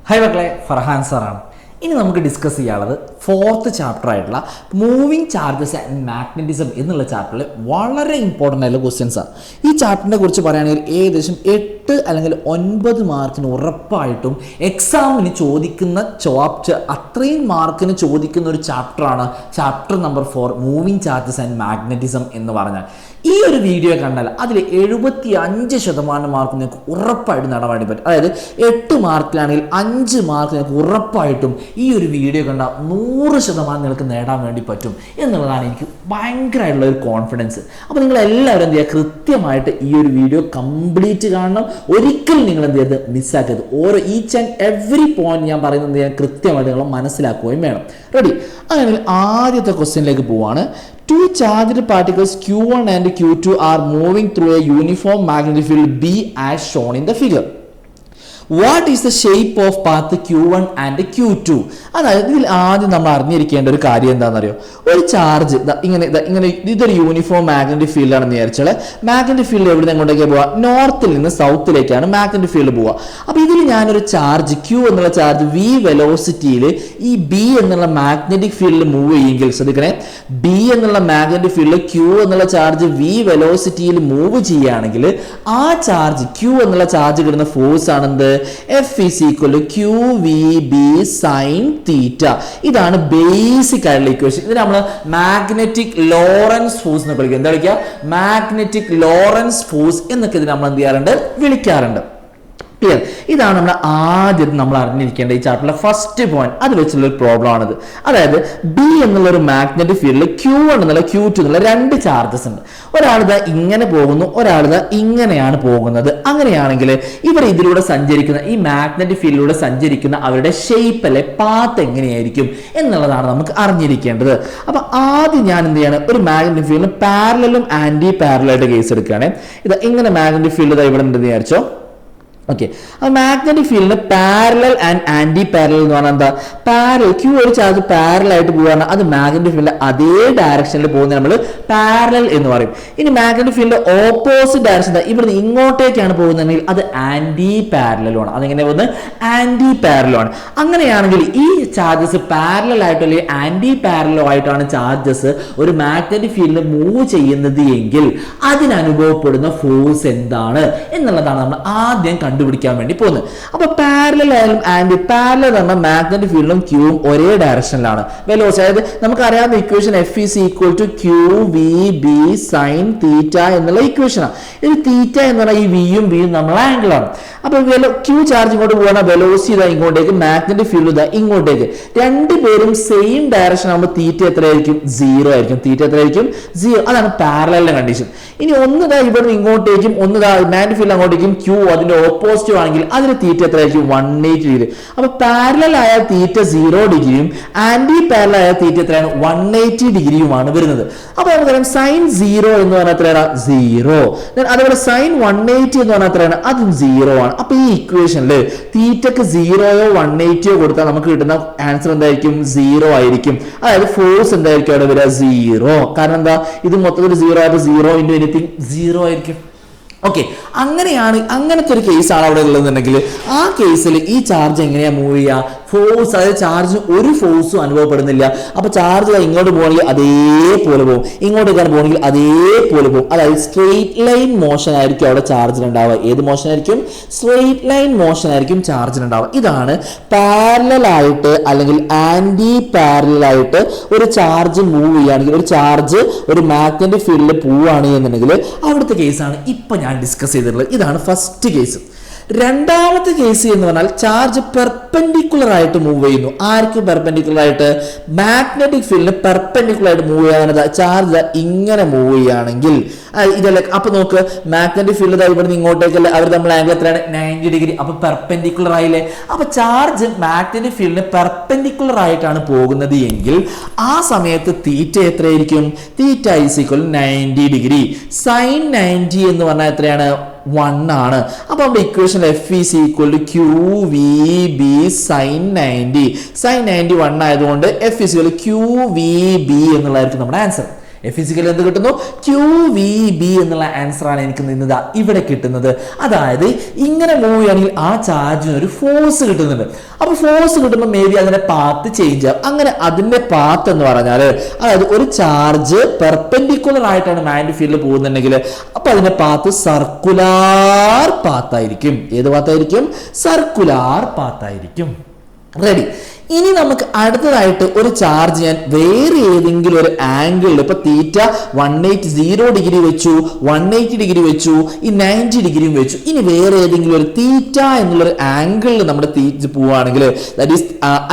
High മക്കളെ, ഫർഹാൻ സാറാണ്. ഇനി നമുക്ക് ഡിസ്കസ് ചെയ്യാനുള്ളത് ഫോർത്ത് ചാപ്റ്റർ ആയിട്ടുള്ള മൂവിങ് ചാർജസ് ആൻഡ് മാഗ്നറ്റിസം എന്നുള്ള ചാപ്റ്ററിൽ വളരെ ഇമ്പോർട്ടൻ്റ് ആയിട്ടുള്ള ക്വസ്റ്റ്യൻസാണ്. ഈ ചാപ്റ്ററിനെ കുറിച്ച് പറയുകയാണെങ്കിൽ ഏകദേശം 8 അല്ലെങ്കിൽ 9 മാർക്കിന് ഉറപ്പായിട്ടും എക്സാമിന് ചോദിക്കുന്ന അത്രയും മാർക്കിന് ചോദിക്കുന്ന ഒരു ചാപ്റ്ററാണ് chapter number 4 moving charges and magnetism എന്ന് പറഞ്ഞാൽ. ഈ ഒരു വീഡിയോ കണ്ടാൽ അതിൽ 75% മാർക്ക് നിങ്ങൾക്ക് ഉറപ്പായിട്ടും നേടാൻ വേണ്ടി പറ്റും. അതായത് 8 മാർക്കിലാണെങ്കിൽ 5 മാർക്ക് നിങ്ങൾക്ക് ഉറപ്പായിട്ടും ഈ ഒരു വീഡിയോ കണ്ടാൽ 100% നിങ്ങൾക്ക് നേടാൻ വേണ്ടി പറ്റും എന്നുള്ളതാണ് എനിക്ക് ഭയങ്കരമായിട്ടുള്ള ഒരു കോൺഫിഡൻസ്. അപ്പോൾ നിങ്ങൾ എല്ലാവരും എന്ത് ചെയ്യുക, കൃത്യമായിട്ട് ഈ ഒരു വീഡിയോ കംപ്ലീറ്റ് കാണണം. ഒരിക്കലും നിങ്ങൾ എന്ത് ചെയ്യരുത്, മിസ്സാക്കരുത്. ഓരോ ഈച്ച് ആൻഡ് എവറി പോയിന്റ് ഞാൻ പറയുന്നത് എന്ത് ചെയ്യാൻ കൃത്യമായിട്ട് നിങ്ങൾ മനസ്സിലാക്കുകയും വേണം. റെഡി? അങ്ങനെ ആദ്യത്തെ ക്വസ്റ്റ്യനിലേക്ക് പോവാണ്. Two charged particles Q1 and Q2 are moving through a uniform magnetic field B as shown in the figure. What is the shape of path Q1 and Q2? അതായത് ഇതിൽ ആദ്യം നമ്മൾ അറിഞ്ഞിരിക്കേണ്ട ഒരു കാര്യം എന്താണെന്നറിയോ? ഒരു ചാർജ് ഇങ്ങനെ ഇതൊരു യൂണിഫോം മാഗ്നറ്റിക് ഫീൽഡ് ആണെന്ന് വിചാരിച്ചാൽ മാഗ്നറ്റിക് ഫീൽഡ് എവിടെ നിന്ന് എങ്ങോട്ടേക്ക് പോവുക? നോർത്തിൽ നിന്ന് സൗത്തിലേക്കാണ് മാഗ്നറ്റിക് ഫീൽഡ് പോവുക. അപ്പോൾ ഇതിൽ ഞാനൊരു ചാർജ് Q എന്നുള്ള ചാർജ് V വെലോസിറ്റിയിൽ ഈ B എന്നുള്ള മാഗ്നറ്റിക് ഫീൽഡിൽ മൂവ് ചെയ്യുമെങ്കിൽ ശ്രദ്ധിക്കണേ, B എന്നുള്ള മാഗ്നറ്റിക് ഫീൽഡ് Q എന്നുള്ള ചാർജ് V വെലോസിറ്റിയിൽ മൂവ് ചെയ്യുകയാണെങ്കിൽ ആ ചാർജ് Q എന്നുള്ള ചാർജ് കിട്ടുന്ന ഫോഴ്സ് ആണെന്ത്? F is equal to QVB sin theta. ഇതാണ് ബേസിക് ആയിട്ടുള്ള ഇക്വേഷൻ. ഇത് നമ്മൾ മാഗ്നറ്റിക് ലോറൻസ് ഫോഴ്സ് എന്ന് വിളിക്കുക. എന്താ വിളിക്കുക? മാഗ്നറ്റിക് ലോറൻസ് ഫോഴ്സ് എന്നൊക്കെ ഇതിന് നമ്മൾ എന്ത് ചെയ്യാറുണ്ട്? വിളിക്കാറുണ്ട്. ക്ലിയർ? ഇതാണ് നമ്മൾ അറിഞ്ഞിരിക്കേണ്ട ഈ ചാപ്റ്ററിലെ ഫസ്റ്റ് പോയിന്റ്. അത് വെച്ചുള്ള ഒരു പ്രോബ്ലം ആണിത്. അതായത് B എന്നുള്ള ഒരു മാഗ്നറ്റിക് ഫീൽഡിൽ Q1 എന്നുള്ള Q2 എന്നുള്ള 2 ചാർജസ് ഉണ്ട്. ഒരാളിത് ഇങ്ങനെ പോകുന്നു, ഒരാളിത് ഇങ്ങനെയാണ് പോകുന്നത്. അങ്ങനെയാണെങ്കിൽ ഇവർ ഇതിലൂടെ സഞ്ചരിക്കുന്ന ഈ മാഗ്നറ്റിക് ഫീൽഡിലൂടെ സഞ്ചരിക്കുന്ന അവരുടെ ഷേപ്പ് അല്ലെ പാത്ത് എങ്ങനെയായിരിക്കും എന്നുള്ളതാണ് നമുക്ക് അറിഞ്ഞിരിക്കേണ്ടത്. അപ്പൊ ആദ്യം ഞാൻ എന്ത് ചെയ്യാണ്, ഒരു മാഗ്നറ്റിക് ഫീൽഡിന് പാരലലും ആന്റി പാരലായിട്ട് കേസ് എടുക്കുകയാണ്. ഇത് ഇങ്ങനെ മാഗ്നറ്റിക് ഫീൽഡ് ഇവിടെ ഉണ്ടെന്ന് വിചാരിച്ചോ. ഓക്കെ, മാഗ്നറ്റിക് ഫീൽഡിന് പാരലൽ ആൻഡ് ആന്റി പാരലൽ എന്ന് പറഞ്ഞാൽ എന്താ? പാരലൽ Q ഒരു ചാർജ് പാരലൽ ആയിട്ട് പോവുകയാണ്, അത് മാഗ്നറ്റിക് ഫീൽഡ് അതേ ഡയറക്ഷനിൽ പോകുന്നത് നമ്മൾ പാരലൽ എന്ന് പറയും. ഇനി മാഗ്നറ്റിക് ഫീൽഡ് ഓപ്പോസിറ്റ് ഡയറക്ഷൻ ഇവിടുന്ന് ഇങ്ങോട്ടേക്കാണ് പോകുന്നതെങ്കിൽ അത് ആന്റി പാരലലുമാണ്. അതെങ്ങനെ പോകുന്നത്? ആന്റി പാരലുമാണ്. അങ്ങനെയാണെങ്കിൽ ഈ ചാർജസ് പാരലൽ ആയിട്ടോ അല്ലെങ്കിൽ ആന്റി പാരലോ ആയിട്ടാണ് ചാർജസ് ഒരു മാഗ്നറ്റിക് ഫീൽഡ് മൂവ് ചെയ്യുന്നത് എങ്കിൽ അതിനനുഭവപ്പെടുന്ന ഫോഴ്സ് എന്താണ് എന്നുള്ളതാണ് നമ്മൾ ആദ്യം കണ്ടുപിടിക്കാൻ വേണ്ടി പോകുന്നത്. അപ്പൊ പാരലൽ ആയാലും ആന്റി പാരലൽ എന്ന മാഗ്നറ്റിക് ഫീൽഡും ക്യൂവും ഒരേ ഡയറക്ഷനിലാണ് വെലോസിറ്റി. അതായത് നമുക്ക് അറിയാവുന്ന equation F is equal to QVB sin theta എന്നുള്ള ഇക്വേഷനാണ്. ഇത് തീറ്റ എന്ന് പറഞ്ഞാൽ ഈ വിയും ബിയും നമ്മളെ ആംഗിളാണ്. അപ്പൊ Q ചാർജ് ഇങ്ങോട്ട് പോകണ വെലോസിറ്റി ഇതാ ഇങ്ങോട്ടേക്ക്, മാഗ്നറ്റിക് ഫീൽഡ് ഇതാ ഇങ്ങോട്ടേക്ക്. രണ്ടുപേരും സെയിം ഡയറക്ഷൻ ആകുമ്പോൾ തീറ്റ എത്രയായിരിക്കും? 0 ആയിരിക്കും. തീറ്റ എത്രയായിരിക്കും? 0. അതാണ് പാരലലിന്റെ കണ്ടീഷൻ. ഇനി ഒന്നിതാ ഇവിടെ ഇങ്ങോട്ടേക്കും, ഒന്നിതാ മാഗ്നറ്റിക് ഫീൽഡ് അങ്ങോട്ടേക്കും, Q അതിന്റെ ഓപ്പോസിറ്റീവ് ആണെങ്കിൽ അതിന് തീറ്റ എത്രയായിരിക്കും? 180 ഡിഗ്രി. അപ്പൊ പാരലൽ ആയ തീറ്റ 0 ഡിഗ്രിയും ആന്റി പാരലൽ ആയ തീറ്റ എത്രയാണ്? 180 ഡിഗ്രിയുമാണ് വരുന്നത്. അപ്പൊ നമുക്കറിയാം സൈൻ 0 എന്ന് പറഞ്ഞാൽ എത്രയാണ്? 0. അതുപോലെ സൈൻ 180 എന്ന് പറഞ്ഞാൽ എത്രയാണ്? അതും 0 ആണ്. അപ്പൊ ഈ ഇക്വേഷനിൽ തീറ്റക്ക് 0യോ 180യോ കൊടുത്താൽ നമുക്ക് കിട്ടുന്ന ആൻസർ എന്തായിരിക്കും? 0 ആയിരിക്കും. അതായത് ഫോഴ്സ് എന്തായിരിക്കും അവിടെ വരിക? 0. കാരണം എന്താ? ഇത് മൊത്തത്തിൽ 0 ആയിട്ട് 0 ഇൻറ്റു എനിത്തിങ് 0 ആയിരിക്കും. ഓക്കെ, അങ്ങനത്തെ ഒരു കേസാണ് അവിടെ ഉള്ളതെന്നുണ്ടെങ്കിൽ ആ കേസിൽ ഈ ചാർജ് എങ്ങനെയാ മൂവ് ചെയ്യുക? ഫോഴ്സ്, അതായത് ചാർജിന് ഒരു ഫോഴ്സും അനുഭവപ്പെടുന്നില്ല. അപ്പൊ ചാർജ് ഇങ്ങോട്ട് പോകണമെങ്കിൽ അതേപോലെ പോകും, ഇങ്ങോട്ടേക്കാണ് പോകണമെങ്കിൽ അതേപോലെ പോകും. അതായത് സ്ട്രെയിറ്റ് ലൈൻ മോഷൻ ആയിരിക്കും അവിടെ ചാർജിന് ഉണ്ടാവുക. ഏത് മോഷൻ ആയിരിക്കും? സ്ട്രെയിറ്റ് ലൈൻ മോഷൻ ആയിരിക്കും ചാർജിന് ഉണ്ടാവുക. ഇതാണ് പാരലൽ ആയിട്ട് അല്ലെങ്കിൽ ആന്റി പാരലൽ ആയിട്ട് ഒരു ചാർജ് മൂവ് ചെയ്യുകയാണെങ്കിൽ, ഒരു ചാർജ് ഒരു മാഗ്നറ്റിക് ഫീൽഡിൽ പോവുകയാണ് എന്നുണ്ടെങ്കിൽ അവിടുത്തെ കേസാണ് ഇപ്പൊ ഞാൻ ഡിസ്കസ് ചെയ്തിട്ടുള്ളത്. ഇതാണ് ഫസ്റ്റ് കേസ്. രണ്ടാമത്തെ കേസ് എന്ന് പറഞ്ഞാൽ ചാർജ് പെർപെൻഡിക്കുലർ ആയിട്ട് മൂവ് ചെയ്യുന്നു. ആർക്ക് പെർപെൻഡിക്കുലർ ആയിട്ട്? മാഗ്നറ്റിക് ഫീൽഡിന് പെർപെൻഡിക്കുലർ ആയിട്ട് മൂവ് ചെയ്യാൻ ചാർജ് ഇങ്ങനെ മൂവ് ചെയ്യുകയാണെങ്കിൽ ഇതല്ലേ. അപ്പൊ നോക്ക്, മാഗ്നറ്റിക് ഫീൽഡ് ഇവിടെ നിന്ന് ഇങ്ങോട്ടേക്കല്ലേ, അവർ നമ്മൾ ആംഗിൾ എത്രയാണ്? 90 ഡിഗ്രി. അപ്പൊ പെർപെൻഡിക്കുലർ ആയില്ലേ? അപ്പൊ ചാർജ് മാഗ്നറ്റിക് ഫീൽഡിന് പെർപെൻഡിക്കുലർ ആയിട്ടാണ് പോകുന്നത് എങ്കിൽ ആ സമയത്ത് തീറ്റ എത്രയായിരിക്കും? Theta is equal 90 degree. Sine 90 എന്ന് പറഞ്ഞാൽ എത്രയാണ്? 1 ആണ്. അപ്പൊ നമ്മുടെ equation F is equal to QVB sin 90. sin 90 1 ആയതുകൊണ്ട് F is equal to QVB എന്നുള്ളതായിരിക്കും നമ്മുടെ ആൻസർ. ഫിസിക്കലി എന്ത് കിട്ടുന്നു? QVB എന്നുള്ള ആൻസർ ആണ് എനിക്ക് നിന്നത് ഇവിടെ കിട്ടുന്നത്. അതായത് ഇങ്ങനെ മൂവ് ചെയ്യുകയാണെങ്കിൽ ആ ചാർജിന് ഒരു ഫോഴ്സ് കിട്ടുന്നുണ്ട്. അപ്പോൾ ഫോഴ്സ് കിട്ടുമ്പോൾ മേ ബി അതിന്റെ പാത്ത് ചേഞ്ച് ആവും. അങ്ങനെ അതിന്റെ പാത്ത് എന്ന് പറഞ്ഞാൽ, അതായത് ഒരു ചാർജ് പെർപെൻഡിക്കുലർ ആയിട്ടാണ് മാഗ്നറ്റിക് ഫീൽഡിൽ പോകുന്നുണ്ടെങ്കിൽ അപ്പൊ അതിന്റെ പാത്ത് സർക്കുലാർ പാത്തായിരിക്കും. ഏത് പാത്തായിരിക്കും? സർക്കുലാർ പാത്തായിരിക്കും. റെഡി. ഇനി നമുക്ക് അടുത്തതായിട്ട് ഒരു ചാർജ് ഞാൻ വേറെ ഏതെങ്കിലും ഒരു ആംഗിളിൽ, ഇപ്പൊ തീറ്റ 180 ഡിഗ്രി വെച്ചു, 180 ഡിഗ്രി വെച്ചു, ഈ 90 ഡിഗ്രിയും വെച്ചു. ഇനി വേറെ ഏതെങ്കിലും ഒരു തീറ്റ എന്നുള്ളൊരു ആംഗിളിൽ നമ്മുടെ തീറ്റ പോവുകയാണെങ്കിൽ, that is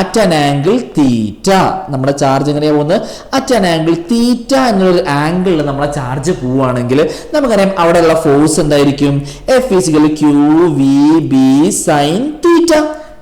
at an angle theta, നമ്മുടെ ചാർജ് എങ്ങനെയാ പോകുന്നത്? അറ്റ് ആൻ ആംഗിൾ തീറ്റ എന്നുള്ളൊരു ആംഗിളിൽ നമ്മളെ ചാർജ് പോവുകയാണെങ്കിൽ നമുക്കറിയാം അവിടെയുള്ള ഫോഴ്സ് എന്തായിരിക്കും? FQVB sin θ.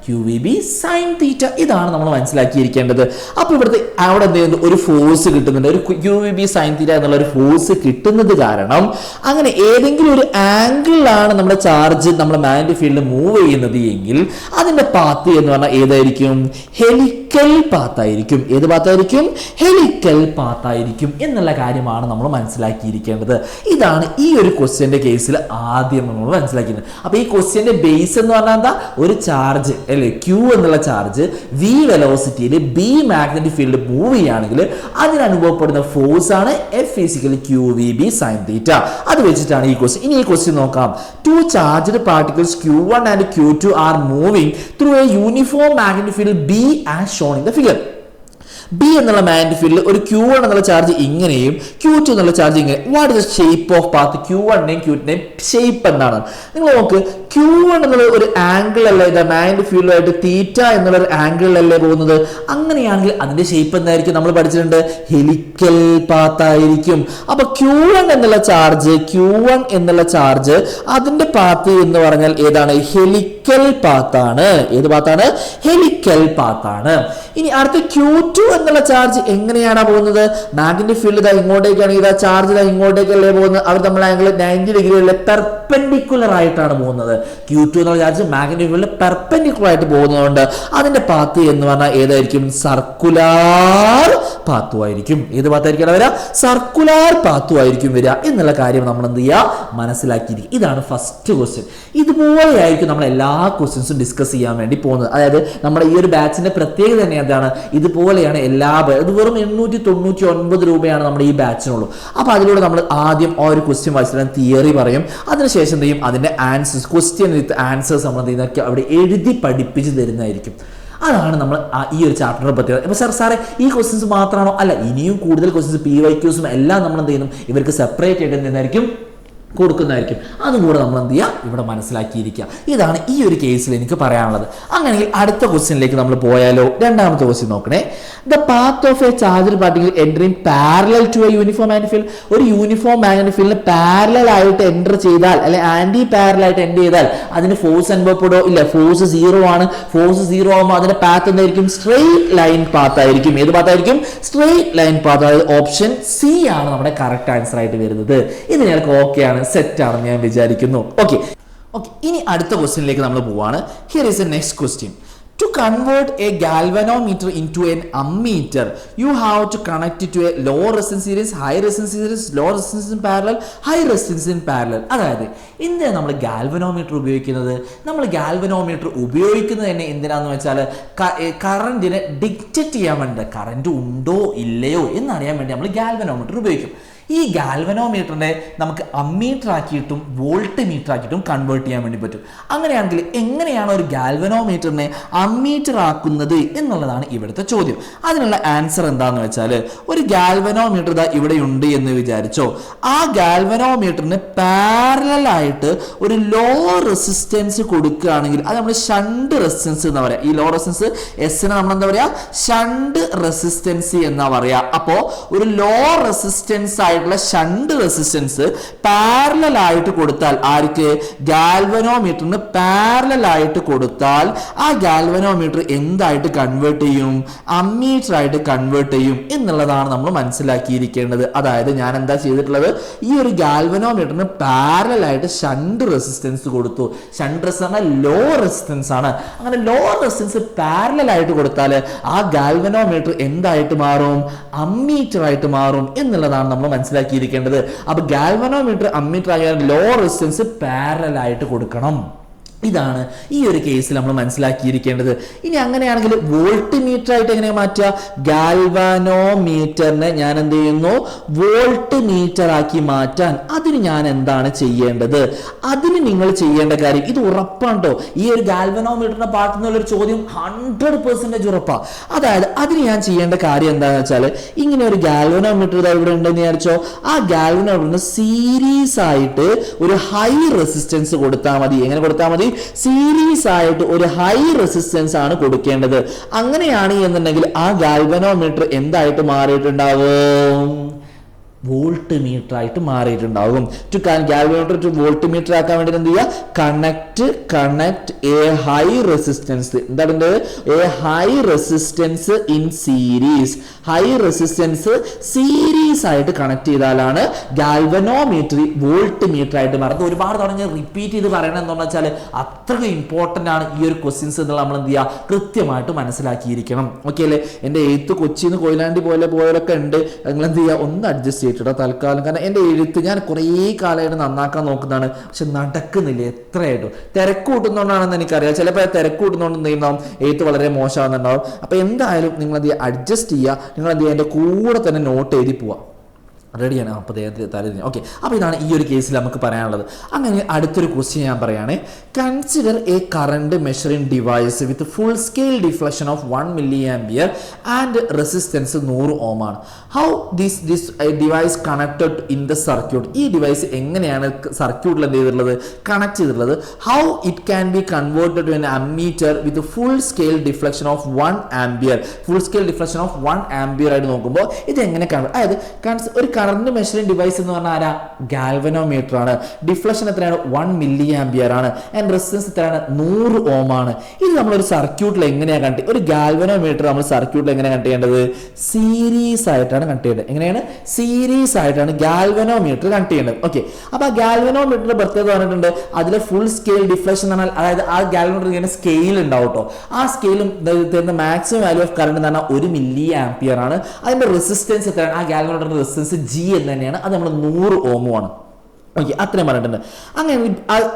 QVB sin θ. ഇതാണ് നമ്മൾ മനസ്സിലാക്കിയിരിക്കേണ്ടത്. അപ്പോൾ ഇവിടുത്തെ അവിടെ എന്ത് ചെയ്യുന്നത്? ഒരു ഫോഴ്സ് കിട്ടുന്നുണ്ട്. ഒരു QVB sin θ എന്നുള്ള ഒരു ഫോഴ്സ് കിട്ടുന്നത് കാരണം അങ്ങനെ ഏതെങ്കിലും ഒരു ആംഗിളിലാണ് നമ്മുടെ ചാർജ് നമ്മുടെ മാഗ്നറ്റിക് ഫീൽഡ് മൂവ് ചെയ്യുന്നത് എങ്കിൽ അതിന്റെ പാത്ത് എന്ന് പറഞ്ഞാൽ ഏതായിരിക്കും? ഹെലിക്കൽ പാത്തായിരിക്കും. ഏത് പാത്തായിരിക്കും? ഹെലിക്കൽ പാത്തായിരിക്കും എന്നുള്ള കാര്യമാണ് നമ്മൾ മനസ്സിലാക്കിയിരിക്കേണ്ടത്. ഇതാണ് ഈ ഒരു ക്വസ്റ്റ്യന്റെ കേസിൽ ആദ്യം നമ്മൾ മനസ്സിലാക്കിയത്. അപ്പൊ ഈ ക്വസ്റ്റ്യന്റെ ബേസ് എന്ന് പറഞ്ഞാൽ എന്താ? ഒരു ചാർജ് അല്ലെ, Q എന്നുള്ള charge V വെലോസിറ്റിയിൽ B magnetic field move ചെയ്യുകയാണെങ്കിൽ അതിന് അനുഭവപ്പെടുന്ന ഫോഴ്സ് ആണ് FQVB sin θ. അത് വെച്ചിട്ടാണ് ഈ ക്വസ്റ്റ്യൻ. ഇനി ഈ ക്വസ്റ്റ്യൻ നോക്കാം. Two charged particles Q1 and Q2 are moving through a uniform magnetic field B as shown in the figure. B എന്നുള്ള മാഗ്നറ്റിക് ഫീൽഡിൽ ഒരു Q1 എന്നുള്ള ചാർജ് ഇങ്ങനെയും Q2 എന്നുള്ള ചാർജ് ഇങ്ങനെ. What is the shape of path? Q1ന്റെയും Q2ന്റെയും ഷേപ്പ് എന്താണ്? നിങ്ങൾ നോക്ക്, Q1 എന്നുള്ള ഒരു ആംഗിൾ അല്ലേ ഇത് മാഗ്നറ്റിക് ഫീൽഡുമായിട്ട് തീറ്റ എന്നുള്ള ഒരു ആംഗിളിലല്ലേ പോകുന്നത്? അങ്ങനെയാണെങ്കിൽ അതിന്റെ ഷേപ്പ് എന്തായിരിക്കും? നമ്മൾ പഠിച്ചിട്ടുണ്ട്, ഹെലിക്കൽ പാത്തായിരിക്കും. അപ്പൊ Q1 എന്നുള്ള ചാർജ് അതിന്റെ പാത്ത് എന്ന് പറഞ്ഞാൽ ഏതാണ്? ഹെലിക്കൽ പാത്താണ്. ഏത് പാത്താണ്? ഹെലിക്കൽ പാത്താണ്. ഇനി അടുത്ത Q2 എന്നുള്ള ചാർജ് എങ്ങനെയാണ് പോകുന്നത്? മാഗ്നറ്റിക് ഫീൽഡ് ഇതാ ഇങ്ങോട്ടേക്കാണെങ്കിൽ ഇതാ ചാർജ് ഇതാ ഇങ്ങോട്ടേക്കല്ലേ പോകുന്നത്. അവർ നമ്മൾ ആംഗിൾ 90 ഡിഗ്രി അല്ലേ പെർപെൻഡിക്കുലർ ആയിട്ടാണ് പോകുന്നത്. Q2 എന്നുള്ള ചാർജ് മാഗ്നറ്റിക് ഫീൽഡ് പെർപെൻഡിക്കുലർ ആയിട്ട് പോകുന്നതുകൊണ്ട് അതിന്റെ പാത്ത് എന്ന് പറഞ്ഞാൽ ഏതായിരിക്കും? സർക്കുലാർ പാത്തുമായിരിക്കും. ഏത് പാത്തായിരിക്കും വരിക? സർക്കുലാർ പാത്തുമായിരിക്കും വരിക എന്നുള്ള കാര്യം നമ്മൾ എന്ത് ചെയ്യുക? മനസ്സിലാക്കിയിരിക്കും. ഇതാണ് ഫസ്റ്റ് ക്വസ്റ്റ്യൻ. ഇതുപോലെയായിരിക്കും നമ്മൾ എല്ലാ ക്വസ്റ്റ്യൻസും ഡിസ്കസ് ചെയ്യാൻ വേണ്ടി പോകുന്നത്. അതായത് നമ്മുടെ ഈ ഒരു ബാച്ചിന്റെ പ്രത്യേകത തന്നെ എന്താണ്? ഇതുപോലെയാണ് എല്ലാ ഇത് വെറും 899 രൂപയാണ് നമ്മുടെ ഈ ബാച്ചിനുള്ളൂ. അപ്പൊ അതിലൂടെ നമ്മൾ ആദ്യം ആ ഒരു ക്വസ്റ്റ്യൻ വായിച്ചാൽ തിയറി പറയും. അതിനുശേഷം എന്ത് ചെയ്യും? അതിന്റെ ആൻസേഴ്സ്, ക്വസ്റ്റ്യൻ വിത്ത് ആൻസേഴ്സ് നമ്മൾ എന്തൊക്കെ അവിടെ എഴുതി പഠിപ്പിച്ച് തരുന്നതായിരിക്കും. അതാണ് നമ്മൾ ഈ ഒരു ചാപ്റ്ററിനെ പ്രത്യേകത. ഇപ്പൊ സാറേ ഈ ക്വസ്റ്റ്യൻസ് മാത്രമാണോ? അല്ല, ഇനിയും കൂടുതൽ ക്വസ്റ്റ്യൻസ് PYQസും എല്ലാം നമ്മൾ എന്ത് ചെയ്യുന്നു? ഇവർക്ക് സെപ്പറേറ്റ് ആയിട്ട് എന്തായിരിക്കും? കൊടുക്കുന്നതായിരിക്കും. അതും കൂടെ നമ്മൾ എന്ത് ചെയ്യുക? ഇവിടെ മനസ്സിലാക്കിയിരിക്കുക. ഇതാണ് ഈ ഒരു കേസിൽ എനിക്ക് പറയാനുള്ളത്. അങ്ങനെയെങ്കിൽ അടുത്ത ക്വസ്റ്റ്യനിലേക്ക് നമ്മൾ പോയാലോ? രണ്ടാമത്തെ ക്വസ്റ്റ്യൻ നോക്കണേ. The path of a charged particle entering parallel to a uniform magnetic field. ഒരു യൂണിഫോം മാഗ്നറ്റിക് ഫീൽഡിന് പാരലൽ ആയിട്ട് എൻ്റർ ചെയ്താൽ അല്ലെ ആന്റി പാരലൽ ആയിട്ട് എൻ്റർ ചെയ്താൽ അതിന് ഫോഴ്സ് അനുഭവപ്പെടോ? ഇല്ല, ഫോഴ്സ് 0 ആണ്. ഫോഴ്സ് 0 ആകുമ്പോൾ അതിന്റെ പാത്ത് എന്തായിരിക്കും? സ്ട്രെയിറ്റ് ലൈൻ പാത്ത് ആയിരിക്കും. ഏത് പാത്തായിരിക്കും? Straight line path. അതായത് ഓപ്ഷൻ C ആണ് നമ്മുടെ കറക്റ്റ് ആൻസർ ആയിട്ട് വരുന്നത്. ഇത് ഞങ്ങൾക്ക് ഓക്കെ ആണ്, സെറ്റ് ആണെന്ന് ഞാൻ വിചാരിക്കുന്നു. ഓക്കെ, ഇനി അടുത്ത ക്വസ്റ്റ്യനിലേക്ക് നമ്മൾ പോവാണ്. Here is A next question. To convert a galvanometer into an ammeter, you have to connect it to a low resistance series, high resistance series, low resistance in parallel, high resistance in parallel. അതായത് എന്തിനാണ് നമ്മൾ galvanometer ഉപയോഗിക്കുന്നത്? നമ്മൾ galvanometer ഉപയോഗിക്കുന്നത് തന്നെ എന്തിനാന്ന് വെച്ചാൽ കറന്റിനെ ഡിക്റ്റേറ്റ് ചെയ്യാൻ വേണ്ടി, കറന്റ് ഉണ്ടോ ഇല്ലയോ എന്നറിയാൻ വേണ്ടി നമ്മൾ ഗാൽവനോമീറ്റർ ഉപയോഗിക്കും. ഈ ഗാൽവനോമീറ്ററിനെ നമുക്ക് അമ്മീറ്റർ ആക്കിയിട്ടും വോൾട്ട് മീറ്റർ ആക്കിയിട്ടും കൺവേർട്ട് ചെയ്യാൻ വേണ്ടി പറ്റും. അങ്ങനെയാണെങ്കിൽ എങ്ങനെയാണ് ഒരു ഗാൽവനോമീറ്ററിനെ അമ്മീറ്റർ ആക്കുന്നത് എന്നുള്ളതാണ് ഇവിടുത്തെ ചോദ്യം. അതിനുള്ള ആൻസർ എന്താണെന്ന് വെച്ചാൽ, ഒരു ഗാൽവനോമീറ്റർ ഇതാ ഇവിടെ ഉണ്ട് എന്ന് വിചാരിച്ചോ. ആ ഗാൽവനോമീറ്ററിന് പാരലൽ ആയിട്ട് ഒരു ലോ റെസിസ്റ്റൻസ് കൊടുക്കുകയാണെങ്കിൽ അത് നമ്മൾ ഷണ്ട് റെസിസ്റ്റൻസ് എന്ന് പറയാം. ഈ ലോ റെസിസ്റ്റൻസ് എസിനെ നമ്മൾ എന്താ പറയാ? ഷണ്ട് റെസിസ്റ്റൻസ് എന്നാ പറയാ. അപ്പോ ഒരു ലോ റെസിസ്റ്റൻസ് ആയിട്ട് ആയിട്ടുള്ള ഷണ്ട് റെസിസ്റ്റൻസ് പാരലൽ ആയിട്ട് കൊടുത്താൽ, ആർക്ക്? ഗാൽവനോമീറ്ററിന് പാരലൽ ആയിട്ട് കൊടുത്താൽ ആ ഗാൽവനോമീറ്റർ എന്തായിട്ട് കൺവേർട്ട് ചെയ്യും? അമ്മീറ്റർ ആയിട്ട് കൺവേർട്ട് ചെയ്യും എന്നുള്ളതാണ് നമ്മൾ മനസ്സിലാക്കിയിരിക്കേണ്ടത്. അതായത് ഞാൻ എന്താ ചെയ്തിട്ടുള്ളത്, ഈ ഒരു ഗാൽവനോമീറ്ററിന് പാരലൽ ആയിട്ട് ഷണ്ട് റെസിസ്റ്റൻസ് കൊടുത്തു. ഷണ്ട് റെസിസ്റ്റൻസ് ലോ റെസിസ്റ്റൻസ് ആണ്. അങ്ങനെ ലോ റെസിസ്റ്റൻസ് പാരലൽ ആയിട്ട് കൊടുത്താൽ ആ ഗാൽവനോമീറ്റർ എന്തായിട്ട് മാറും? അമ്മീറ്റർ ആയിട്ട് മാറും എന്നുള്ളതാണ് നമ്മൾ മനസ്സിലാക്കിയിരിക്കേണ്ടത്. അപ്പൊ ഗാൽവനോമീറ്റർ അമ്മീറ്റർ ആയാൽ ലോ റെസിസ്റ്റൻസ് പാരലൽ ആയിട്ട് കൊടുക്കണം. ഇതാണ് ഈ ഒരു കേസിൽ നമ്മൾ മനസ്സിലാക്കിയിരിക്കേണ്ടത്. ഇനി അങ്ങനെയാണെങ്കിൽ വോൾട്ട് മീറ്റർ ആയിട്ട് എങ്ങനെ മാറ്റുക? ഗാൽവാനോമീറ്ററിനെ ഞാൻ എന്ത് ചെയ്യുന്നു? വോൾട്ട് മീറ്റർ ആക്കി മാറ്റാൻ അതിന് ഞാൻ എന്താണ് ചെയ്യേണ്ടത്? അതിന് നിങ്ങൾ ചെയ്യേണ്ട കാര്യം, ഇത് ഉറപ്പാണ് കേട്ടോ, ഈ ഒരു ഗാൽവാനോമീറ്ററിന്റെ പാർട്ടിൽ നിന്നുള്ളൊരു ചോദ്യം 100% ഉറപ്പാണ്. അതായത് അതിന് ഞാൻ ചെയ്യേണ്ട കാര്യം എന്താണെന്ന് വെച്ചാൽ, ഇങ്ങനെ ഒരു ഗാൽവാനോമീറ്റർ ഇവിടെ ഉണ്ടെന്ന് വിചാരിച്ചോ, ആ ഗാൽവാനോമീറ്ററിന് സീരീസ് ആയിട്ട് ഒരു ഹൈ റെസിസ്റ്റൻസ് കൊടുത്താൽ മതി. എങ്ങനെ കൊടുത്താൽ മതി? സീരീസ് ആയിട്ട് ഒരു ഹൈ റെസിസ്റ്റൻസ് ആണ് കൊടുക്കേണ്ടത്. അങ്ങനെയാണ് എന്നുണ്ടെങ്കിൽ ആ ഗാൽവനോമീറ്റർ എന്തായിട്ട് മാറിയിട്ടുണ്ടാവും? വോൾട്ട് മീറ്റർ ആയിട്ട് മാറിയിട്ടുണ്ടാകും. ഗാൽവനോമീറ്റർ ടു വോൾട്ട് മീറ്റർ ആക്കാൻ വേണ്ടി എന്ത് ചെയ്യുക? Connect a high resistance. എന്താണ്? A high resistance in series. High resistance series ആയിട്ട് കണക്ട് ചെയ്താലാണ് ഗാൽവനോമീറ്റർ വോൾട്ട് മീറ്റർ ആയിട്ട് മാറുന്നത്. ഒരുപാട് തവണ ഞാൻ റിപ്പീറ്റ് ചെയ്ത് പറയണം എന്താണെന്ന് വെച്ചാൽ അത്രയ്ക്ക് ഇമ്പോർട്ടൻ്റ് ആണ് ഈ ഒരു ക്വസ്റ്റ്യൻസ് എന്നുള്ള നമ്മൾ എന്ത് ചെയ്യുക? കൃത്യമായിട്ട് മനസ്സിലാക്കിയിരിക്കണം. ഓക്കെ അല്ലേ? എൻ്റെ എഴുത്ത് കൊച്ചിന്ന് കൊയിലാണ്ടി പോയവരൊക്കെ ഉണ്ട്. നിങ്ങൾ എന്ത് ചെയ്യുക? ഒന്ന് അഡ്ജസ്റ്റ് ചെയ്തിട്ടോ തൽക്കാലം. കാരണം എൻ്റെ എഴുത്ത് ഞാൻ കുറേ കാലമായിട്ട് നന്നാക്കാൻ നോക്കുന്നതാണ്, പക്ഷെ നടക്കുന്നില്ല. എത്രയായിട്ടും തിരക്ക് കൂട്ടുന്നതുകൊണ്ടാണെന്ന് എനിക്കറിയാം. ചിലപ്പോൾ തിരക്ക് കൂട്ടുന്നതുകൊണ്ട് എന്ത് ചെയ്യുന്നുണ്ടാവും? എഴുത്ത് വളരെ മോശമാകുന്നുണ്ടാവും. അപ്പോൾ എന്തായാലും നിങ്ങൾ എന്ത് ചെയ്യുക? അഡ്ജസ്റ്റ് ചെയ്യുക. നിങ്ങൾ എന്ത് ചെയ്യുക? എൻ്റെ കൂടെ തന്നെ നോട്ട് എഴുതി പോവുക. റെഡിയാണ്. അപ്പോൾ തലതിരിഞ്ഞു. ഓക്കെ, അപ്പോൾ ഇതാണ് ഈ ഒരു കേസിൽ നമുക്ക് പറയാനുള്ളത്. അങ്ങനെ അടുത്തൊരു ക്വസ്റ്റ്യൻ ഞാൻ പറയുകയാണ്. Consider a current measuring device with full scale deflection of 1 milli ampere and resistance 100 ohm ആണ്. How this device connected in the circuit. ഈ ഡിവൈസ് എങ്ങനെയാണ് സർക്യൂട്ടിൽ എന്ത് ചെയ്തിട്ടുള്ളത്? കണക്ട് ചെയ്തിട്ടുള്ളത്. How it can be converted to an ammeter with full scale deflection of 1 ampere. Full scale deflection of 1 ampere ആയിട്ട് നോക്കുമ്പോൾ ഇത് എങ്ങനെ കാണും? അതായത് ഒരു കറണ്ട് മെഷറിംഗ് ഡിവൈസ് എന്ന് പറഞ്ഞാൽ ആരാ? ഗാൽവനോമീറ്റർ ആണ്. ഡിഫ്ലക്ഷൻ എത്രയാണ്? 1 മില്ലി ആംപിയർ ആണ്. ആൻഡ് റെസിസ്റ്റൻസ് എത്രയാണ്? 100 ഓം ആണ്. ഇത് നമ്മളൊരു സർക്യൂട്ടിൽ എങ്ങനെയാണ് കണക്ട്? ഒരു ഗാൽവനോമീറ്റർ നമ്മൾ സർക്യൂട്ടിൽ എങ്ങനെ കണക്ട് ചെയ്യേണ്ടത്? സീരീസ് ആയിട്ടാണ് കണക്ട് ചെയ്യേണ്ടത്. എങ്ങനെയാണ്? സീരീസ് ആയിട്ടാണ് ഗാൽവനോമീറ്റർ കണക്ട് ചെയ്യേണ്ടത്. ഓക്കെ, അപ്പൊ ആ ഗാൽവനോമീറ്ററിന്റെ പ്രത്യേകത പറഞ്ഞിട്ടുണ്ട്, അതിലെ ഫുൾ സ്കെയിൽ ഡിഫ്ലക്ഷൻ എന്ന് പറഞ്ഞാൽ അതായത് ആ ഗാൽവനോമീറ്റർ ഇങ്ങനെ സ്കെയിൽ ഉണ്ടാവും കേട്ടോ. ആ സ്കെയിലും തരുന്ന മാക്സിമം വാല്യൂ ഓഫ് കറണ്ട് എന്ന് പറഞ്ഞാൽ 1 മില്ലി ആംപിയർ ആണ്. അതിന്റെ റെസിസ്റ്റൻസ് എത്രയാണ്? ആ ഗാൽവനോമീറ്ററിന്റെ റെസിസ്റ്റൻസ് G എന്ന് തന്നെയാണ്. അത് നമ്മൾ 100 ഓമുമാണ്. ഓക്കെ, അത്രയും പറഞ്ഞിട്ടുണ്ട്. അങ്ങനെ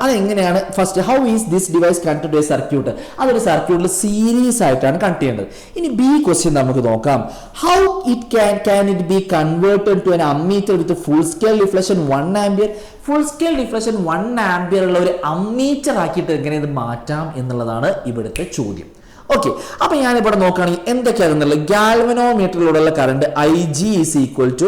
അതെങ്ങനെയാണ്? First, how is this device connected to a circuit? അതൊരു സർക്യൂട്ടിൽ സീരീസ് ആയിട്ടാണ് കണക്ട് ചെയ്യേണ്ടത്. ഇനി ബി ക്വസ്റ്റ്യൻ നമുക്ക് നോക്കാം. How it can it be converted to an ammeter with full scale deflection 1 ampere. Full scale deflection 1 ampere ഉള്ള ഒരു ammeter ആക്കിയിട്ട് എങ്ങനെ ഇത് മാറ്റാം എന്നുള്ളതാണ് ഇവിടുത്തെ ചോദ്യം. ഓക്കെ, അപ്പൊ ഞാനിവിടെ നോക്കുകയാണെങ്കിൽ എന്തൊക്കെയാണെന്നുള്ളത്, ഗാൽവനോമീറ്ററിലൂടെയുള്ള current IG is equal to